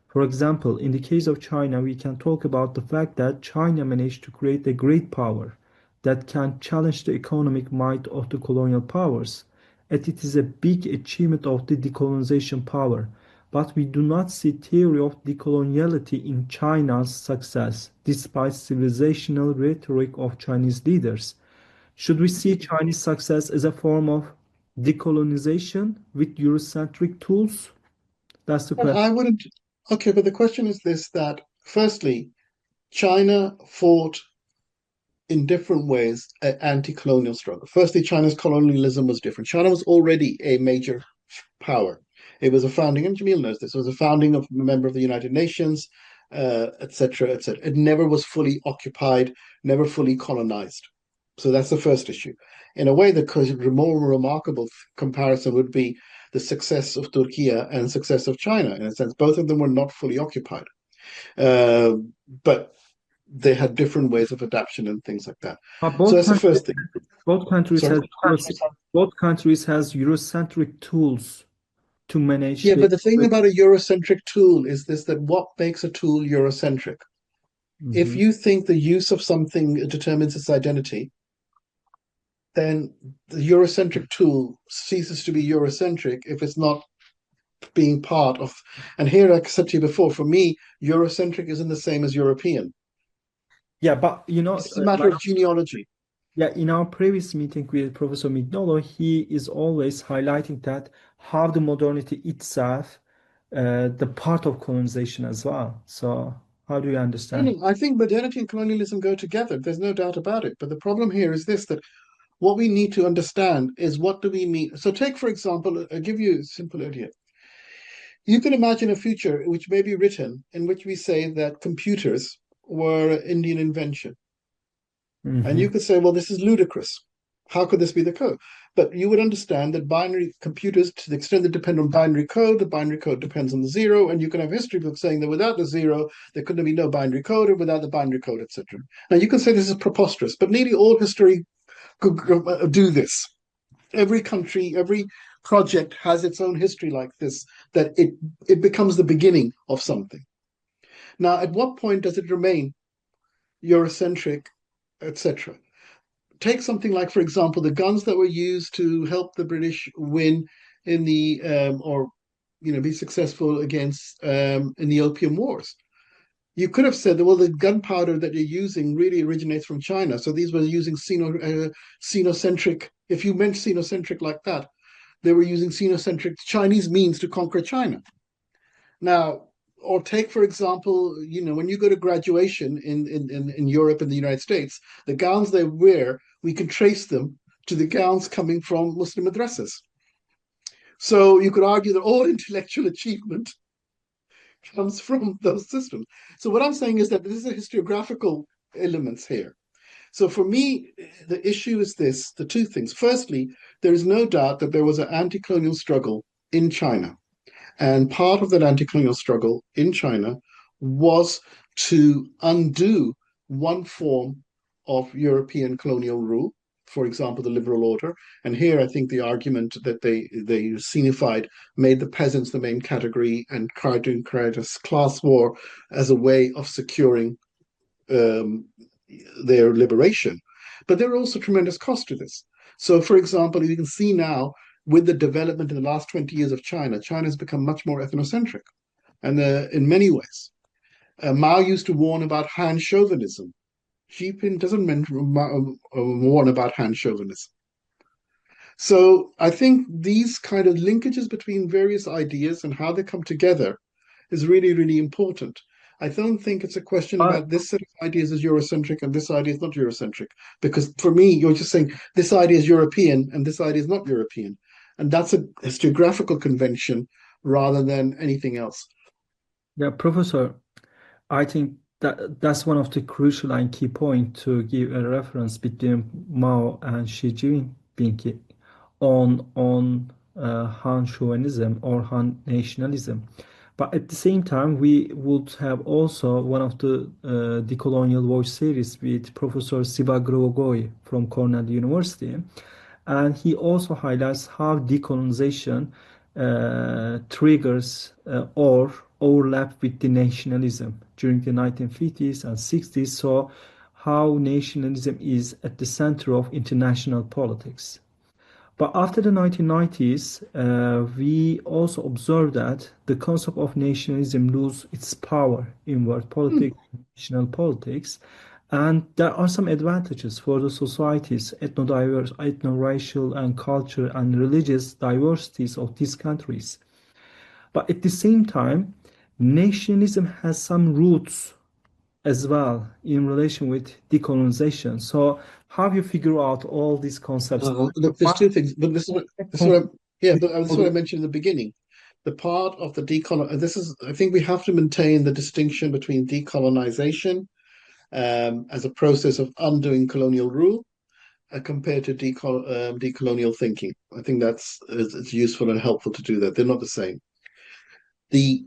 For example, in the case of China, we can talk about the fact that China managed to create a great power that can challenge the economic might of the colonial powers. And it is a big achievement of the decolonization power. But we do not see theory of decoloniality in China's success, despite civilizational rhetoric of Chinese leaders. Should we see Chinese success as a form of decolonization with Eurocentric tools? That's the But question. I wouldn't. Okay, but the question is this: that firstly, China fought in different ways an anti-colonial struggle. Firstly, China's colonialism was different. China was already a major power. It was a founding, and Jamil knows this, it was a founding of a member of the United Nations, etc., etc. It never was fully occupied, never fully colonized. So that's the first issue. In a way, the more remarkable comparison would be the success of Turkey and success of China. In a sense, both of them were not fully occupied, uh, but they had different ways of adaptation and things like that. But So that's the first thing. both countries Sorry. has both countries has Eurocentric tools to manage Yeah, the. but the thing about a Eurocentric tool is this: that what makes a tool Eurocentric? If Mhm. you think the use of something determines its identity, then the Eurocentric tool ceases to be Eurocentric if it's not being part of. And here, like I said to you before, for me, Eurocentric isn't the same as European. Yeah, but This is a matter of genealogy. yeah, in our previous meeting with Professor Mignolo, he is always highlighting that how the modernity itself, the part of colonization as well. So how do you No, understand? no, I think modernity and colonialism go together. There's no doubt about it. But the problem here is this: that what we need to understand is what do we mean. So, take for example, I'll give you a simple idea. You can imagine a future which may be written in which we say that computers were an Indian invention. And Hmm. you could say, well, this is ludicrous. How could this be the code? But you would understand that binary computers, to the extent they depend on binary code, the binary code depends on the zero. And you can have history books saying that without the zero, there couldn't be no binary code, or without the binary code, etc. Now, you can say this is preposterous, but nearly all history could do this. Every country, every project has its own history like this, that it becomes the beginning of something. Now, at what point does it remain Eurocentric, etc.? Take something like, for example, the guns that were used to help the British win in the or be successful against in the Opium Wars. You could have said that, well, the gunpowder that you're using really originates from China. So these were using Sinocentric. If you meant Sinocentric like that, they were using Sinocentric Chinese means to conquer China. Now, or take, for example, when you go to graduation in Europe and the United States, the gowns they wear, we can trace them to the gowns coming from Muslim madrasas. So you could argue that all intellectual achievement comes from those systems. So what I'm saying is that this is a historiographical elements here. So for me, the issue is this: the two things. Firstly, there is no doubt that there was an anti-colonial struggle in China. And part of that anti-colonial struggle in China was to undo one form of European colonial rule, for example, the liberal order. And here I think the argument that they scenified made the peasants the main category and tried to create a class war as a way of securing um, their liberation. But there are also tremendous costs to this. So, for example, you can see now with the development in the last 20 years of China, China has become much more ethnocentric, and in many ways. Mao used to warn about Han chauvinism. Xi Jinping doesn't warn about Han chauvinism. So I think these kind of linkages between various ideas and how they come together is really, really important. I don't think it's a question But about this set of ideas is Eurocentric and this idea is not Eurocentric. Because for me, you're just saying this idea is European and this idea is not European. And that's a historiographical convention rather than anything else. yeah, Professor, I think that's one of the crucial and key point to give a reference between Mao and Xi Jinping on Han chauvinism or Han nationalism. But at the same time, we would have also one of the Decolonial Voice Series with Professor Siva Grogoy from Cornell University, and he also highlights how decolonization triggers or overlap with the nationalism during the 1950s and 60s. So, how nationalism is at the center of international politics. But after the 1990s, we also observed that the concept of nationalism lose its power in world politics, national politics, and there are some advantages for the societies, ethno-diverse, ethno-racial, and cultural and religious diversities of these countries. But at the same time, nationalism has some roots as well in relation with decolonization. So, how you figure out all these concepts? Look, there's two things, but this is what I'm, yeah, but this is what I mentioned in the beginning. The part of the decolon, this is, I think we have to maintain the distinction between decolonization as a process of undoing colonial rule compared to decolonial thinking. I think it's useful and helpful to do that. They're not the same. The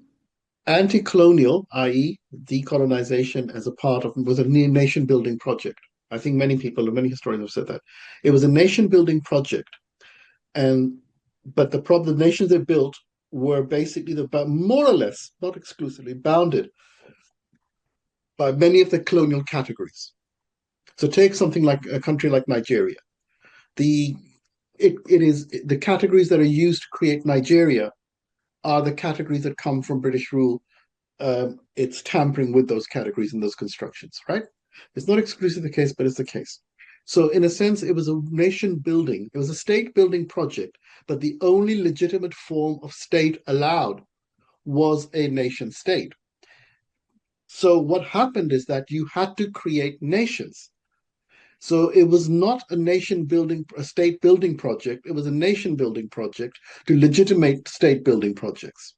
anti-colonial, i.e., decolonization as a part of was a nation building project. I think many historians have said that it was a nation building project, but the nations they built were basically more or less, not exclusively, bounded by many of the colonial categories. So take something like a country like Nigeria. It is the categories that are used to create Nigeria are the categories that come from British rule. It's tampering with those categories and those constructions, right? It's not exclusively the case, but it's the case. So in a sense, it was a nation building, it was a state building project, but the only legitimate form of state allowed was a nation state. So what happened is that you had to create nations. So it was not a state building project, it was a nation building project to legitimate state building projects.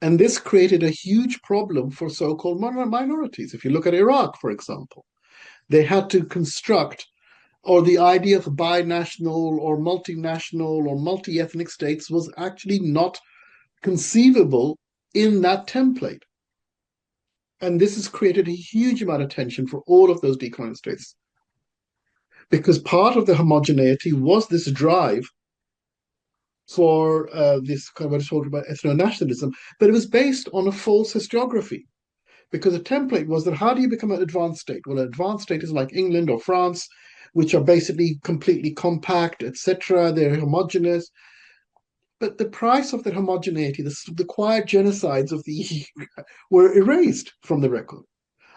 And this created a huge problem for so-called minorities. If you look at Iraq, for example, they had to construct, or the idea of binational or multinational or multi-ethnic states was actually not conceivable in that template. And this has created a huge amount of tension for all of those decolonial states. Because part of the homogeneity was this drive for this kind of what is talked about ethno-nationalism, but it was based on a false historiography. Because the template was that how do you become an advanced state? Well, an advanced state is like England or France, which are basically completely compact, etc. They're homogeneous. But the price of that homogeneity, the quiet genocides of the EU, were erased from the record.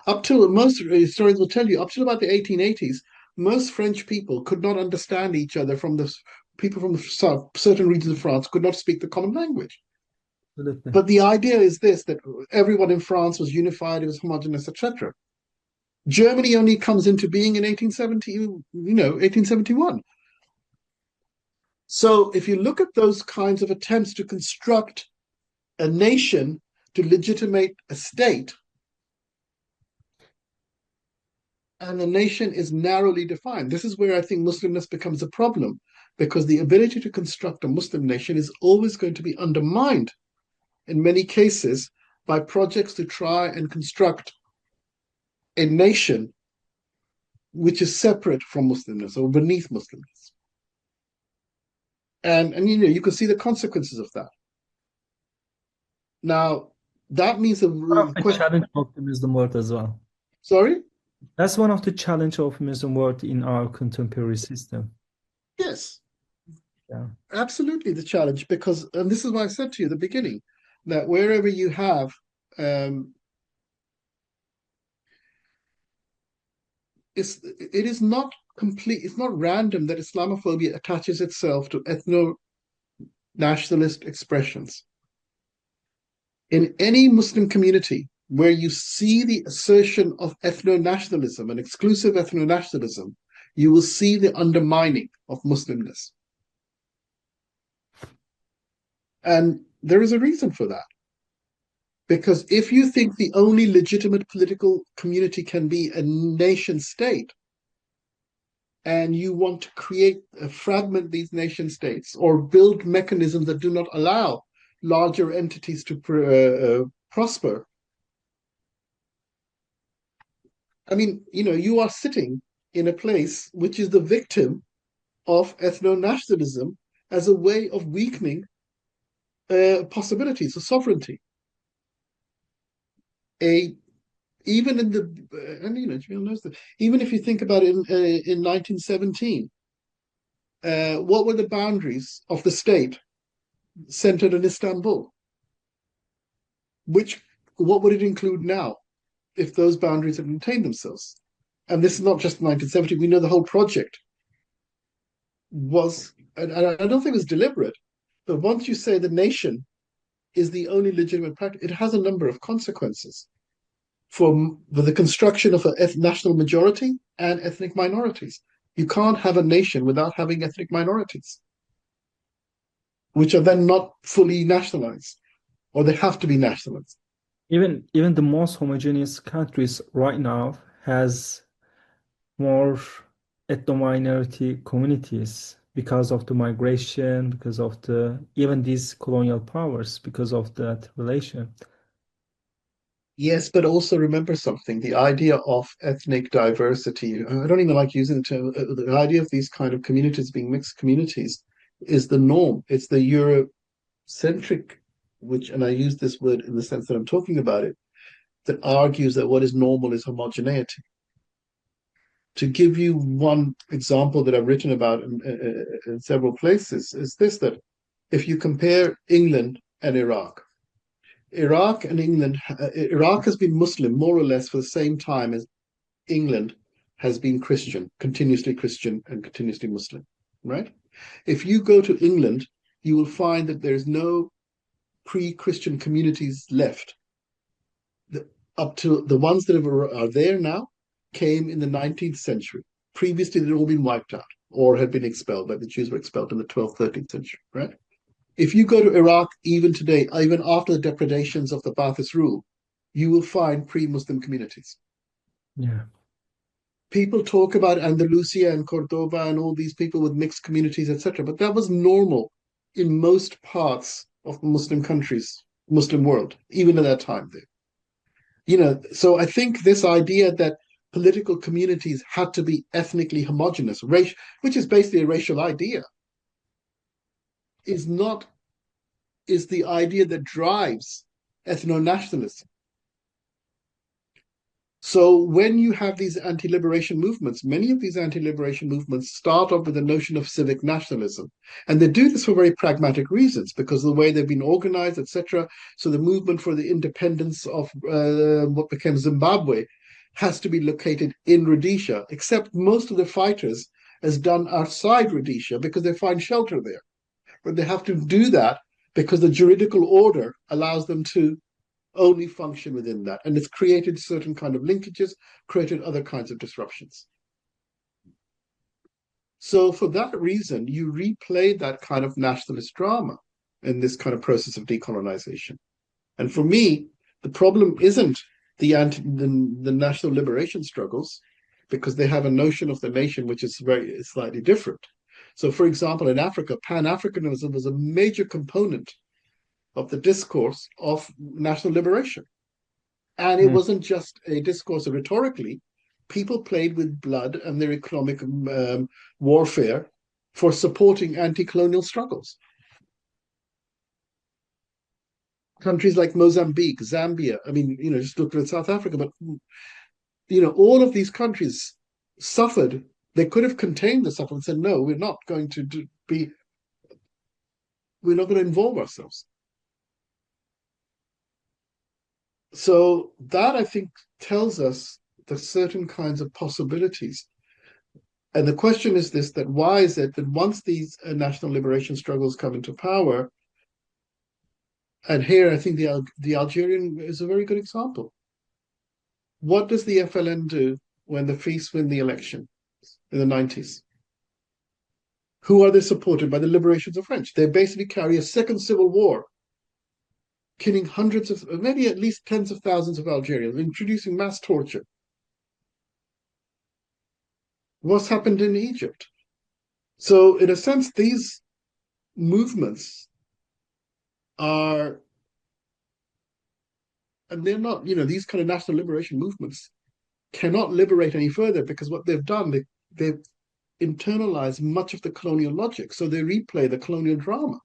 Up till most historians will tell you, up till about the 1880s, most French people could not understand each other from the people from the south, certain regions of France could not speak the common language. Absolutely. But the idea is this, that everyone in France was unified, it was homogeneous, etc. Germany only comes into being in 1871. So if you look at those kinds of attempts to construct a nation to legitimate a state, and the nation is narrowly defined. This is where I think Muslimness becomes a problem, because the ability to construct a Muslim nation is always going to be undermined in many cases by projects to try and construct a nation which is separate from Muslimness or beneath Muslimness. And you can see the consequences of that. Now, that means One of the question. challenge of optimism world as well. Sorry? That's one of the challenge of optimism world in our contemporary system. Yes. Yeah. Absolutely the challenge, because, and this is what I said to you at the beginning, that wherever you have it is not complete, it's not random that Islamophobia attaches itself to ethno-nationalist expressions. In any Muslim community where you see the assertion of ethno-nationalism and exclusive ethno-nationalism, you will see the undermining of Muslimness. And there is a reason for that. Because if you think the only legitimate political community can be a nation state, and you want to create, fragment these nation states or build mechanisms that do not allow larger entities to prosper, I mean, you are sitting in a place which is the victim of ethno-nationalism as a way of weakening possibilities of sovereignty. Even in the and Jamil knows that, even if you think about it in 1917, what were the boundaries of the state centered in Istanbul? What would it include now if those boundaries had maintained themselves? And this is not just 1970. We know the whole project was, and I don't think it was deliberate, but once you say the nation is the only legitimate practice, it has a number of consequences for the construction of a national majority and ethnic minorities. You can't have a nation without having ethnic minorities, which are then not fully nationalized, or they have to be nationalized. Even the most homogeneous countries right now has more ethno-minority communities because of the migration, because of even these colonial powers, because of that relation. Yes, but also remember something, the idea of ethnic diversity. I don't even like using the term. The idea of these kind of communities being mixed communities is the norm. It's the Eurocentric, and I use this word in the sense that I'm talking about it, that argues that what is normal is homogeneity. To give you one example that I've written about in several places, is this: that if you compare England and Iraq, Iraq and England, Iraq has been Muslim more or less for the same time as England has been Christian and continuously Muslim, right? If you go to England, you will find that there's no pre-Christian communities left. Up to the ones that are there now came in the 19th century. Previously, they'd all been wiped out or had been expelled, like the Jews were expelled in the 12th, 13th century, right? If you go to Iraq even today, even after the depredations of the Ba'athist rule, you will find pre-Muslim communities. Yeah. People talk about Andalusia and Cordoba and all these people with mixed communities, etc., but that was normal in most parts of Muslim countries, Muslim world, even at that time there. So I think this idea that political communities had to be ethnically homogenous, which is basically a racial idea, is the idea that drives ethno-nationalism. So when you have these anti-liberation movements, many of these anti-liberation movements start off with the notion of civic nationalism. And they do this for very pragmatic reasons, because of the way they've been organized, etc. So the movement for the independence of what became Zimbabwe has to be located in Rhodesia, except most of the fighters is done outside Rhodesia because they find shelter there. But they have to do that because the juridical order allows them to only function within that. And it's created certain kind of linkages, created other kinds of disruptions. So for that reason, you replay that kind of nationalist drama in this kind of process of decolonization. And for me, the problem isn't the national liberation struggles, because they have a notion of the nation which is very slightly different. So, for example, in Africa, Pan-Africanism was a major component of the discourse of national liberation. And it wasn't just a discourse rhetorically. People played with blood and their economic warfare for supporting anti-colonial struggles. Countries like Mozambique, Zambia, just look at South Africa, but, all of these countries suffered. They could have contained the suffering and said, no, we're not going to involve ourselves. So that, I think, tells us that certain kinds of possibilities. And the question is this, that why is it that once these national liberation struggles come into power, and here I think the Algerian is a very good example. What does the FLN do when the FIS win the election in the 90s? Who are they supported by? The liberations of French. They basically carry a second civil war killing hundreds of, maybe at least tens of thousands of Algerians, introducing mass torture. What's happened in Egypt? So, in a sense, these movements are, and they're not, these kind of national liberation movements cannot liberate any further because what they've done, they've internalized much of the colonial logic. So they replay the colonial drama.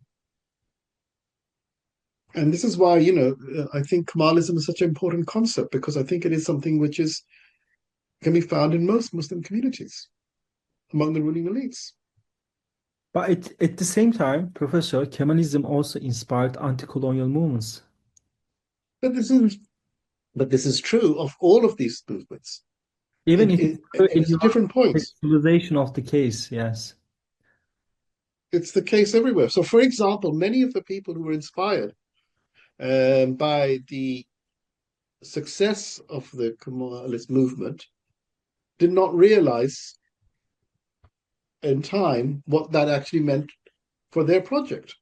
And this is why, I think Kemalism is such an important concept because I think it is something which can be found in most Muslim communities among the ruling elites. But at the same time, Professor, Kemalism also inspired anti-colonial movements. But this is true of all of these movements. Even if And it's it's not different points. contextualization of the case, yes. It's the case everywhere. So, for example, many of the people who were inspired by the success of the Kemalist movement did not realize in time what that actually meant for their project.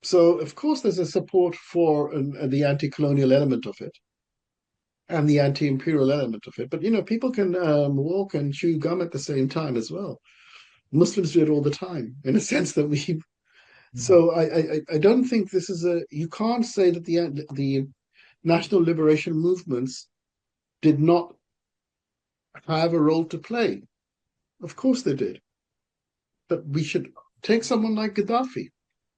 So, of course, there's a support for the anti-colonial element of it and the anti-imperial element of it. But people can walk and chew gum at the same time as well. Muslims do it all the time, in a sense that we. So I don't think this is a. You can't say that the national liberation movements did not have a role to play. Of course they did, but we should take someone like Gaddafi.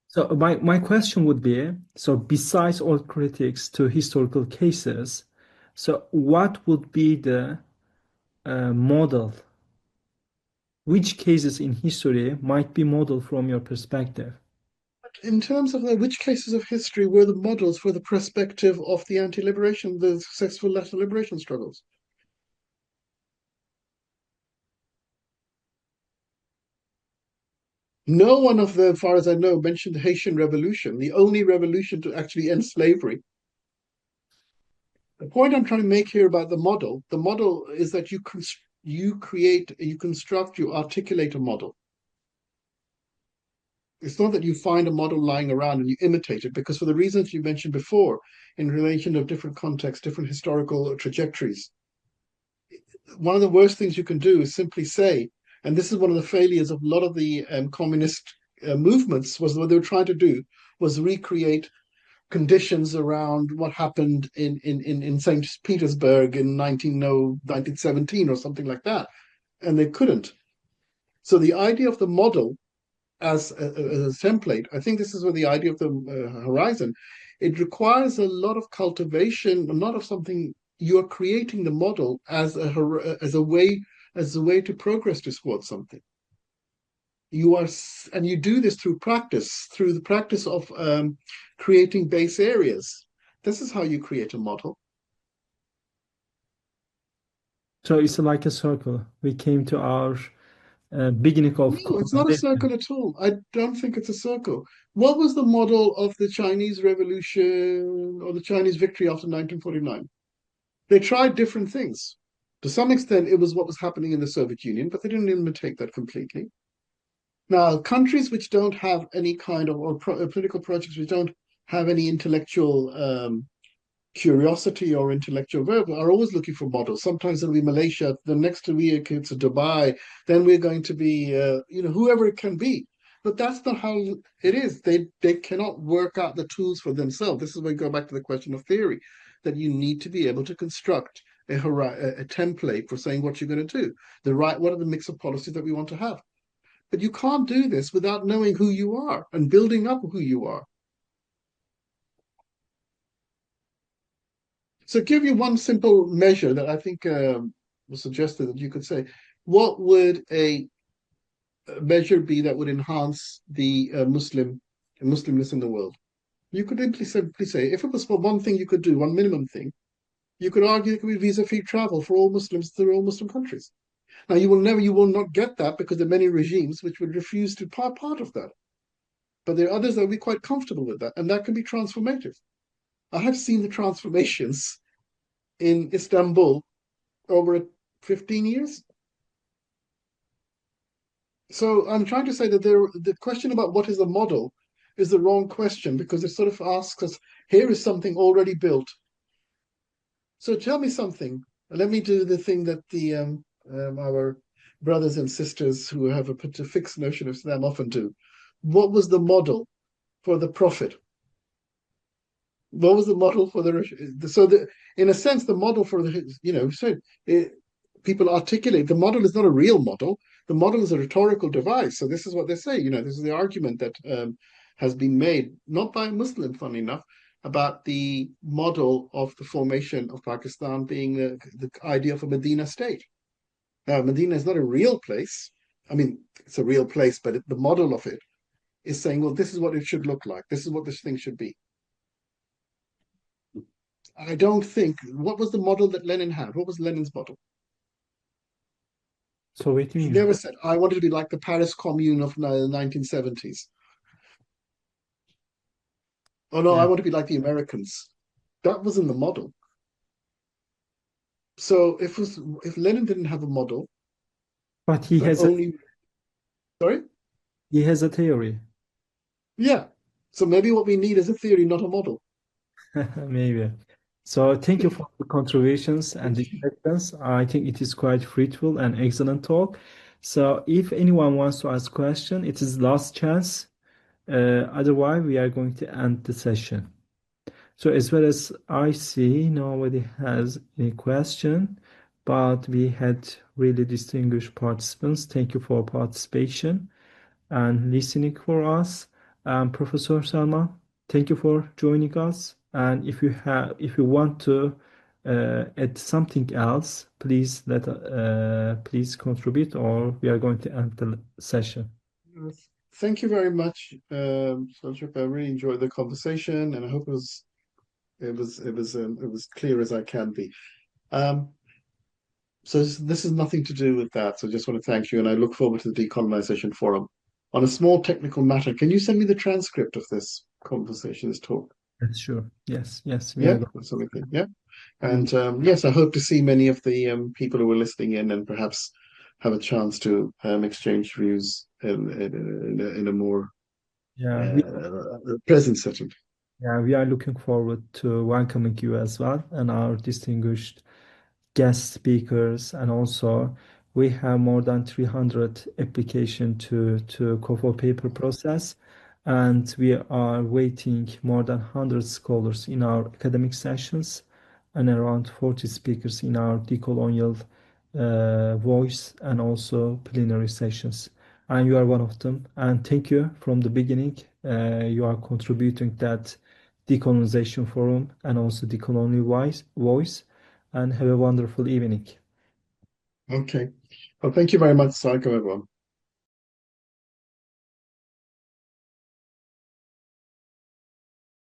So my question would be, so besides all critics to historical cases, so what would be the model? Which cases in history might be model from your perspective? In terms of which cases of history were the models for the perspective of the anti-liberation, the successful national liberation struggles? No one of them, as far as I know, mentioned the Haitian Revolution, the only revolution to actually end slavery. The point I'm trying to make here about the model is that you create, you construct, you articulate a model. It's not that you find a model lying around and you imitate it, because for the reasons you mentioned before, in relation of different contexts, different historical trajectories, one of the worst things you can do is simply say, and this is one of the failures of a lot of the communist movements, was what they were trying to do was recreate conditions around what happened in St. Petersburg in 1917 or something like that. And they couldn't. So the idea of the model as a template, I think this is where the idea of the horizon, it requires a lot of cultivation, a lot of something. You're creating the model as a way to progress towards something. And you do this through the practice of creating base areas. This is how you create a model. So it's like a circle. We came to our beginning of No, it's not a colonization. circle at all. I don't think it's a circle. What was the model of the Chinese Revolution or the Chinese victory after 1949? They tried different things. To some extent, it was what was happening in the Soviet Union, but they didn't imitate that completely. Now, countries which don't have any kind of, or political projects which don't have any intellectual curiosity or intellectual verve are always looking for models. Sometimes it'll be Malaysia, the next week it's Dubai, then we're going to be, whoever it can be. But that's not how it is. They cannot work out the tools for themselves. This is where we go back to the question of theory, that you need to be able to construct a template for saying what you're going to do. What are the mix of policies that we want to have? But you can't do this without knowing who you are and building up who you are. So, give you one simple measure that I think was suggested that you could say. What would a measure be that would enhance the Muslimness in the world? You could simply say, if it was for one thing you could do, one minimum thing, you could argue it could be visa-free travel for all Muslims through all Muslim countries. Now, you will not get that because there are many regimes which would refuse to part of that. But there are others that will be quite comfortable with that, and that can be transformative. I have seen the transformations in Istanbul over 15 years. So I'm trying to say that the question about what is the model is the wrong question because it sort of asks us, here is something already built. So tell me something. Let me do the thing that our brothers and sisters who have a fixed notion of Islam often do. What was the model for the Prophet? What was the model for in a sense, the model for people articulate the model is not a real model. The model is a rhetorical device. So this is what they say. This is the argument that has been made, not by a Muslim, funny enough, about the model of the formation of Pakistan being the idea of a Medina state. Now, Medina is not a real place. I mean, it's a real place, but the model of it is saying, well, this is what it should look like. This is what this thing should be. I don't think. What was the model that Lenin had? What was Lenin's model? Soviet He Union. never said, I wanted to be like the Paris Commune of the 1970s. Oh no, I Yeah, want to be like the Americans. That wasn't the model. So if Lenin didn't have a model, but but only sorry, he has a theory. yeah. So maybe what we need is a theory, not a model. Maybe. So thank you for the contributions and discussions. I think it is quite fruitful and excellent talk. So if anyone wants to ask question, it is last chance. Otherwise, we are going to end the session. So as well as I see, nobody has any question, but we had really distinguished participants. Thank you for participation and listening for us. Professor Salman, thank you for joining us. And if you want to add something else, please contribute, or we are going to end the session. Thank you very much, Selçuk. I really enjoyed the conversation, and I hope it was clear as I can be. Um, so this is nothing to do with that. So I just want to thank you, and I look forward to the Decolonization Forum. On a small technical matter, can you send me the transcript of this conversation, this talk? Yes, sure. Yes, we are Yeah, going. that's something. Yeah, and yes, I hope to see many of the people who are listening in, and perhaps have a chance to exchange views in a more Yeah, present setting. we are looking forward to welcoming you as well and our distinguished guest speakers, and also we have more than 300 application to COFO paper process, and we are waiting more than 100 scholars in our academic sessions and around 40 speakers in our decolonial voice and also plenary sessions. And you are one of them. And thank you from the beginning. You are contributing that decolonization forum and also decolonial voice, and have a wonderful evening. Okay. Well, thank you very much, Psycho, everyone.